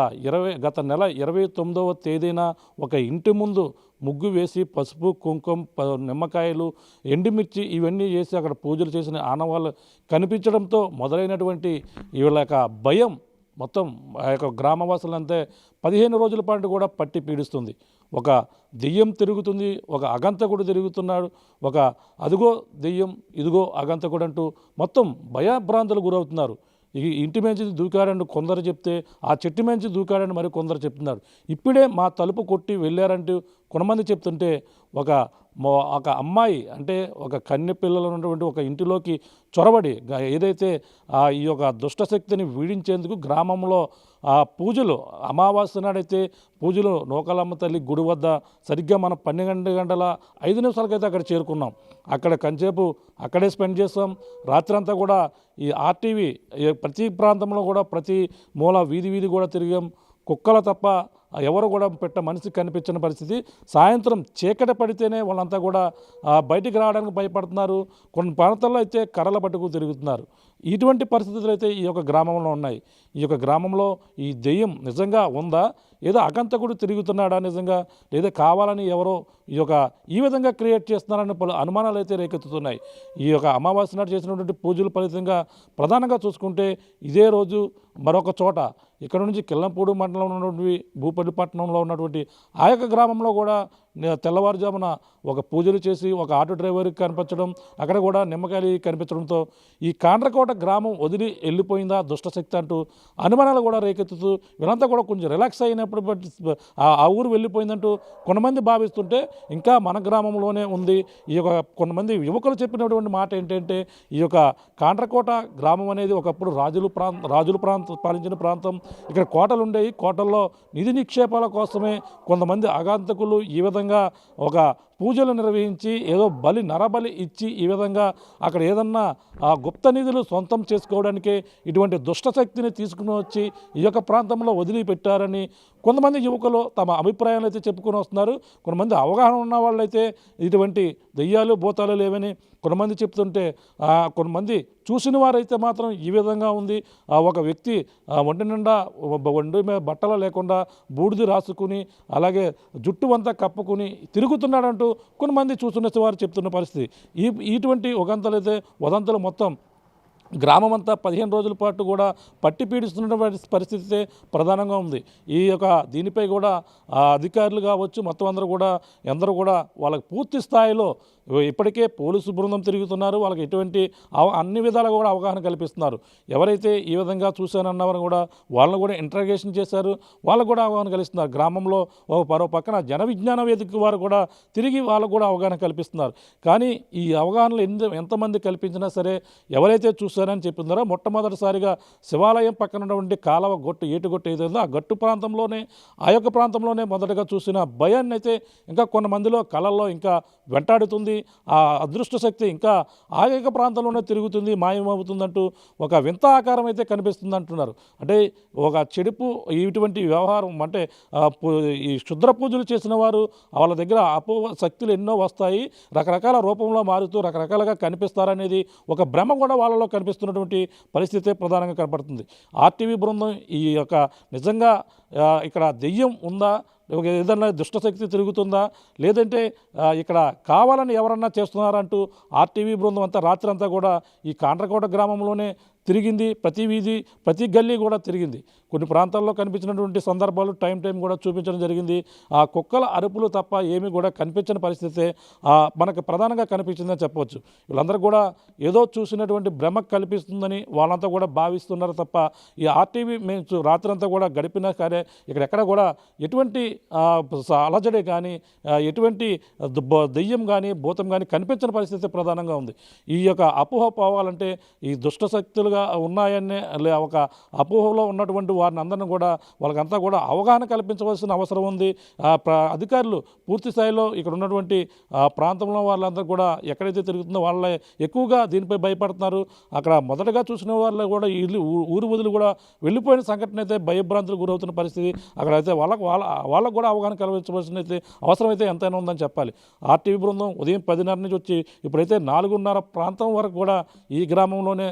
నెల 29వ తేదీన ఒక ఇంటి ముందు ముగ్గు వేసి పసుపు కుంకుమ నిమ్మకాయలు ఎండుమిర్చి ఇవన్నీ చేసి అక్కడ పూజలు చేసిన ఆనవాళ్ళు కనిపించడంతో మొదలైనటువంటి వీళ్ళ యొక్క భయం మొత్తం ఆ యొక్క గ్రామవాసులంతే 15 రోజుల పాటు కూడా పట్టి పీడిస్తుంది. ఒక దెయ్యం తిరుగుతుంది, ఒక అగంతకుడు తిరుగుతున్నాడు, ఒక అదిగో దెయ్యం ఇదిగో అగంతకుడు అంటూ మొత్తం భయభ్రాంతులు గురవుతున్నారు. ఈ ఇంటి మంచి దూకాడని కొందరు చెప్తే ఆ చెట్టు మంచి దూకాడని మరి కొందరు చెప్తున్నారు. ఇప్పుడే మా తలుపు కొట్టి వెళ్ళారంటూ కొంతమంది చెప్తుంటే ఒక అమ్మాయి అంటే ఒక కన్య పిల్లలు ఉన్నటువంటి ఒక ఇంటిలోకి చొరబడి ఏదైతే ఈ యొక్క దుష్టశక్తిని వీడించేందుకు గ్రామంలో పూజలు అమావాస్య నాడైతే పూజలు నూకాలమ్మ తల్లి గుడి వద్ద సరిగ్గా మనం 12:05 అక్కడ చేరుకున్నాం. అక్కడ కంచేపు అక్కడే స్పెండ్ చేస్తాం. రాత్రంతా కూడా ఈ ఆర్టీవీ ప్రతి ప్రాంతంలో కూడా ప్రతి మూల వీధి కూడా తిరిగాం. కుక్కల తప్ప ఎవరు కూడా మనిషి కనిపించిన పరిస్థితి. సాయంత్రం చీకటి పడితేనే వాళ్ళంతా కూడా బయటికి రావడానికి భయపడుతున్నారు. కొన్ని ప్రాంతాల్లో అయితే కర్రల పట్టుకు తిరుగుతున్నారు. ఇటువంటి పరిస్థితులు అయితే ఈ యొక్క గ్రామంలో ఉన్నాయి. ఈ యొక్క గ్రామంలో ఈ దెయ్యం నిజంగా ఉందా, ఏదో అగంతకుడు తిరుగుతున్నాడా నిజంగా, లేదా కావాలని ఎవరో ఈ విధంగా క్రియేట్ చేస్తున్నారని పలు అనుమానాలు అయితే రేకెత్తుతున్నాయి. ఈ యొక్క అమావాస్య నాడు చేసినటువంటి పూజల ఫలితంగా ప్రధానంగా చూసుకుంటే ఇదే రోజు మరొక చోట ఇక్కడ నుంచి కిల్లంపూడి మండలంలో ఉన్నటువంటి భూపల్లి పట్టణంలో ఉన్నటువంటి ఆ యొక్క గ్రామంలో కూడా తెల్లవారుజామున ఒక పూజలు చేసి ఒక ఆటో డ్రైవర్కి కనిపించడం, అక్కడ కూడా నిమ్మకాయలు కనిపించడంతో ఈ కాండ్రకోట గ్రామం వదిలి వెళ్ళిపోయిందా దుష్టశక్తి అంటూ అనుమానాలు కూడా రేకెత్తుతూ వీళ్ళంతా కూడా కొంచెం రిలాక్స్ అయినప్పుడు ఆ ఊరు వెళ్ళిపోయిందంటూ కొంతమంది భావిస్తుంటే ఇంకా మన గ్రామంలోనే ఉంది. ఈ యొక్క కొంతమంది యువకులు చెప్పినటువంటి మాట ఏంటంటే ఈ యొక్క కాండ్రకోట గ్రామం అనేది ఒకప్పుడు రాజులు పాలించిన ప్రాంతం. ఇక్కడ కోటలు ఉండేవి. కోటల్లో నిధి నిక్షేపాల కోసమే కొంతమంది ఆగంతకులు ఈ విధంగా ఒక పూజలు నిర్వహించి ఏదో నరబలి ఇచ్చి ఈ విధంగా అక్కడ ఏదన్నా గుప్త నిధులు సొంతం చేసుకోవడానికే ఇటువంటి దుష్టశక్తిని తీసుకుని వచ్చి ఈ యొక్క ప్రాంతంలో వదిలిపెట్టారని కొంతమంది యువకులు తమ అభిప్రాయాలు అయితే చెప్పుకొని వస్తున్నారు. కొంతమంది అవగాహన ఉన్న వాళ్ళైతే ఇటువంటి దెయ్యాలు భూతాలు లేవని కొంతమంది చెప్తుంటే, కొంతమంది చూసిన వారైతే మాత్రం ఈ విధంగా ఉంది. ఒక వ్యక్తి ఒంటి నిండా ఒంటి మీద బట్టలు లేకుండా బూడిది రాసుకుని అలాగే జుట్టు అంతా కప్పుకుని తిరుగుతున్నాడంటూ కొంతమంది చూస్తున్న వారు చెప్తున్న పరిస్థితి. ఇటువంటి వదంతులు మొత్తం గ్రామం అంతా 15 రోజుల పాటు కూడా పట్టి పీడిస్తున్న పరిస్థితి ప్రధానంగా ఉంది. ఈ యొక్క దీనిపై కూడా అధికారులు కావచ్చు మొత్తం అందరూ కూడా వాళ్ళకి పూర్తి స్థాయిలో ఇప్పటికే పోలీసు బృందం తిరుగుతున్నారు. వాళ్ళకి ఎటువంటి అన్ని విధాలుగా కూడా అవగాహన కల్పిస్తున్నారు. ఎవరైతే ఈ విధంగా చూశానన్నవారు కూడా వాళ్ళని కూడా ఇంట్రాగేషన్ చేశారు. వాళ్ళకు కూడా అవగాహన కల్పిస్తున్నారు. గ్రామంలో మరో పక్కన జన విజ్ఞాన వేదిక వారు కూడా తిరిగి వాళ్ళకు కూడా అవగాహన కల్పిస్తున్నారు. కానీ ఈ అవగాహనలు ఎంతమంది కల్పించినా సరే ఎవరైతే చూశారని చెప్తున్నారో మొట్టమొదటిసారిగా శివాలయం పక్కన ఉన్నటువంటి కాలవ ఏటుగొట్టు ఏదైందో ఆ గట్టు ప్రాంతంలోనే ఆ యొక్క ప్రాంతంలోనే మొదటగా చూసిన భయాన్ని అయితే ఇంకా కొంతమందిలో కళల్లో ఇంకా వెంటాడుతుంది. ఆ అదృష్ట శక్తి ఇంకా ఆ యొక్క ప్రాంతంలోనే తిరుగుతుంది, మాయమవుతుందంటూ ఒక వింత ఆకారం అయితే కనిపిస్తుంది అంటున్నారు. అంటే ఒక చెడుపు ఇటువంటి వ్యవహారం అంటే ఈ క్షుద్ర పూజలు చేసిన వారు వాళ్ళ దగ్గర శక్తులు ఎన్నో వస్తాయి, రకరకాల రూపంలో మారుతూ రకరకాలుగా కనిపిస్తారనేది ఒక భ్రమ కూడా వాళ్ళలో కనిపిస్తున్నటువంటి పరిస్థితే ప్రధానంగా కనపడుతుంది. ఆర్టీవీ బృందం ఈ యొక్క నిజంగా ఇక్కడ దెయ్యం ఉందా, ఏదన్నా దుష్టశక్తి తిరుగుతుందా, లేదంటే ఇక్కడ కావాలని ఎవరన్నా చేస్తున్నారంటూ ఆర్టీవీ బృందం అంతా రాత్రి అంతా కూడా ఈ కాండ్రకోట గ్రామంలోనే తిరిగింది. ప్రతి వీధి ప్రతి గల్లీ కూడా తిరిగింది. కొన్ని ప్రాంతాల్లో కనిపించినటువంటి సందర్భాలు టైం కూడా చూపించడం జరిగింది. ఆ కుక్కల అరుపులు తప్ప ఏమీ కూడా కనిపించని పరిస్థితే మనకు ప్రధానంగా కనిపించిందని చెప్పవచ్చు. వీళ్ళందరూ కూడా ఏదో చూసినటువంటి భ్రమ కల్పిస్తుందని వాళ్ళంతా కూడా భావిస్తున్నారు తప్ప ఈ ఆర్టీవీ మేము రాత్రంతా కూడా గడిపినా సరే ఇక్కడెక్కడ కూడా ఎటువంటి అలజడే కానీ ఎటువంటి దెయ్యం కానీ భూతం కానీ కనిపించని పరిస్థితి ప్రధానంగా ఉంది. ఈ యొక్క అపోహ పోవాలంటే ఈ దుష్ట శక్తులుగా ఉన్నాయనే ఒక అపోహలో ఉన్నటువంటి వారిని అందరిని కూడా వాళ్ళకంతా కూడా అవగాహన కల్పించవలసిన అవసరం ఉంది. అధికారులు పూర్తి స్థాయిలో ఇక్కడ ఉన్నటువంటి ప్రాంతంలో వాళ్ళందరూ కూడా ఎక్కడైతే తిరుగుతుందో వాళ్ళే ఎక్కువగా దీనిపై భయపడుతున్నారు. అక్కడ మొదటగా చూసిన వాళ్ళు కూడా ఊరు వదిలి కూడా వెళ్ళిపోయిన సంఘటన అయితే భయభ్రాంతులు గురవుతున్న పరిస్థితి. అక్కడైతే వాళ్ళకు కూడా అవగాహన కల్పించవలసిన అయితే అవసరం అయితే ఎంతైనా ఉందని చెప్పాలి. ఆర్టీవీ బృందం ఉదయం 10:30 నుంచి వచ్చి ఇప్పుడైతే 4:30 ప్రాంతం వరకు కూడా ఈ గ్రామంలోనే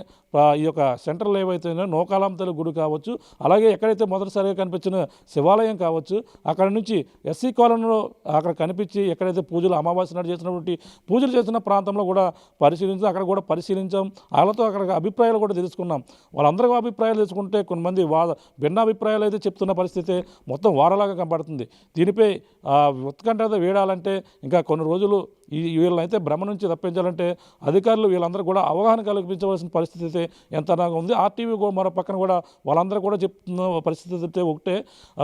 ఈ యొక్క సెంటర్లు ఏవైతే నోకాలాంతల గుడి కావచ్చు, అలాగే ఎక్కడైతే మొదటిసారిగా కనిపించిన శివాలయం కావచ్చు, అక్కడ నుంచి ఎస్సీ కాలనీలో అక్కడ కనిపించి ఎక్కడైతే పూజలు అమావాస్య నాడు చేసినటువంటి పూజలు చేసిన ప్రాంతంలో కూడా అక్కడ కూడా పరిశీలించాం. వాళ్ళతో అక్కడ అభిప్రాయాలు కూడా తెలుసుకున్నాం. వాళ్ళందరూ అభిప్రాయాలు తెలుసుకుంటే కొంతమంది భిన్నాభిప్రాయాలు అయితే చెప్తున్న పరిస్థితి మొత్తం వారలాగా కనబడుతుంది. దీనిపై ఉత్కంఠ వేడాలంటే ఇంకా కొన్ని రోజులు వీళ్ళనైతే భ్రమ నుంచి తప్పించాలంటే అధికారులు వీళ్ళందరూ కూడా అవగాహన కల్పించవలసిన పరిస్థితి అయితే ఎంతగా ఉంది. ఆర్టీవీ మరో పక్కన కూడా వాళ్ళందరూ కూడా చెప్తున్న పరిస్థితి అయితే ఒకటే,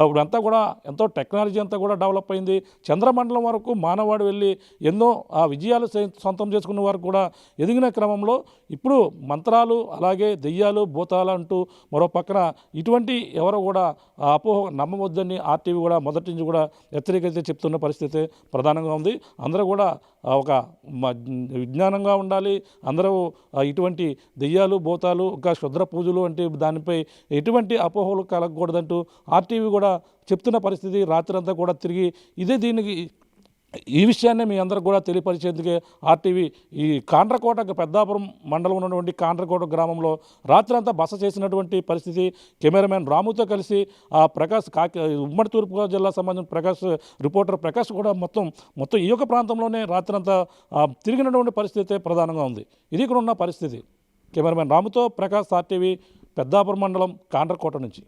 ఇప్పుడంతా కూడా ఎంతో టెక్నాలజీ అంతా కూడా డెవలప్ అయింది. చంద్రమండలం వరకు మానవాడు వెళ్ళి ఎన్నో విజయాలు సొంతం చేసుకున్న వారు కూడా ఎదిగిన క్రమంలో ఇప్పుడు మంత్రాలు అలాగే దెయ్యాలు భూతాలు అంటూ మరో పక్కన ఇటువంటి ఎవరో కూడా అపోహ నమ్మవద్దని ఆర్టీవీ కూడా మొదటి నుంచి కూడా హెచ్చరిక అయితే చెప్తున్న పరిస్థితి ప్రధానంగా ఉంది. అందరూ కూడా ఒక విజ్ఞానంగా ఉండాలి. అందరూ ఇటువంటి దెయ్యాలు భూతాలు ఇంకా క్షుద్ర పూజలు అంటే దానిపై ఎటువంటి అపోహలు కలగకూడదంటూ ఆర్టీవీ కూడా చెప్తున్న పరిస్థితి. రాత్రి అంతా కూడా తిరిగి ఈ విషయాన్ని మీ అందరికి కూడా తెలియపరిచేందుకే ఆర్టీవీ ఈ కాండ్రకోట పెద్దాపురం మండలం ఉన్నటువంటి కాండ్రకోట గ్రామంలో రాత్రి అంతా బస చేసినటువంటి పరిస్థితి. కెమెరామెన్ రాముతో కలిసి ప్రకాష్ ఉమ్మడి తూర్పుగోదావరి జిల్లా సంబంధించిన రిపోర్టర్ ప్రకాష్ కూడా మొత్తం ఈ యొక్క ప్రాంతంలోనే రాత్రి అంతా తిరిగినటువంటి పరిస్థితి ప్రధానంగా ఉంది. ఇది ఇక్కడ ఉన్న పరిస్థితి. కెమెరామెన్ రాముతో ప్రకాష్, ఆర్టీవీ, పెద్దాపురం మండలం కాండ్రకోట నుంచి.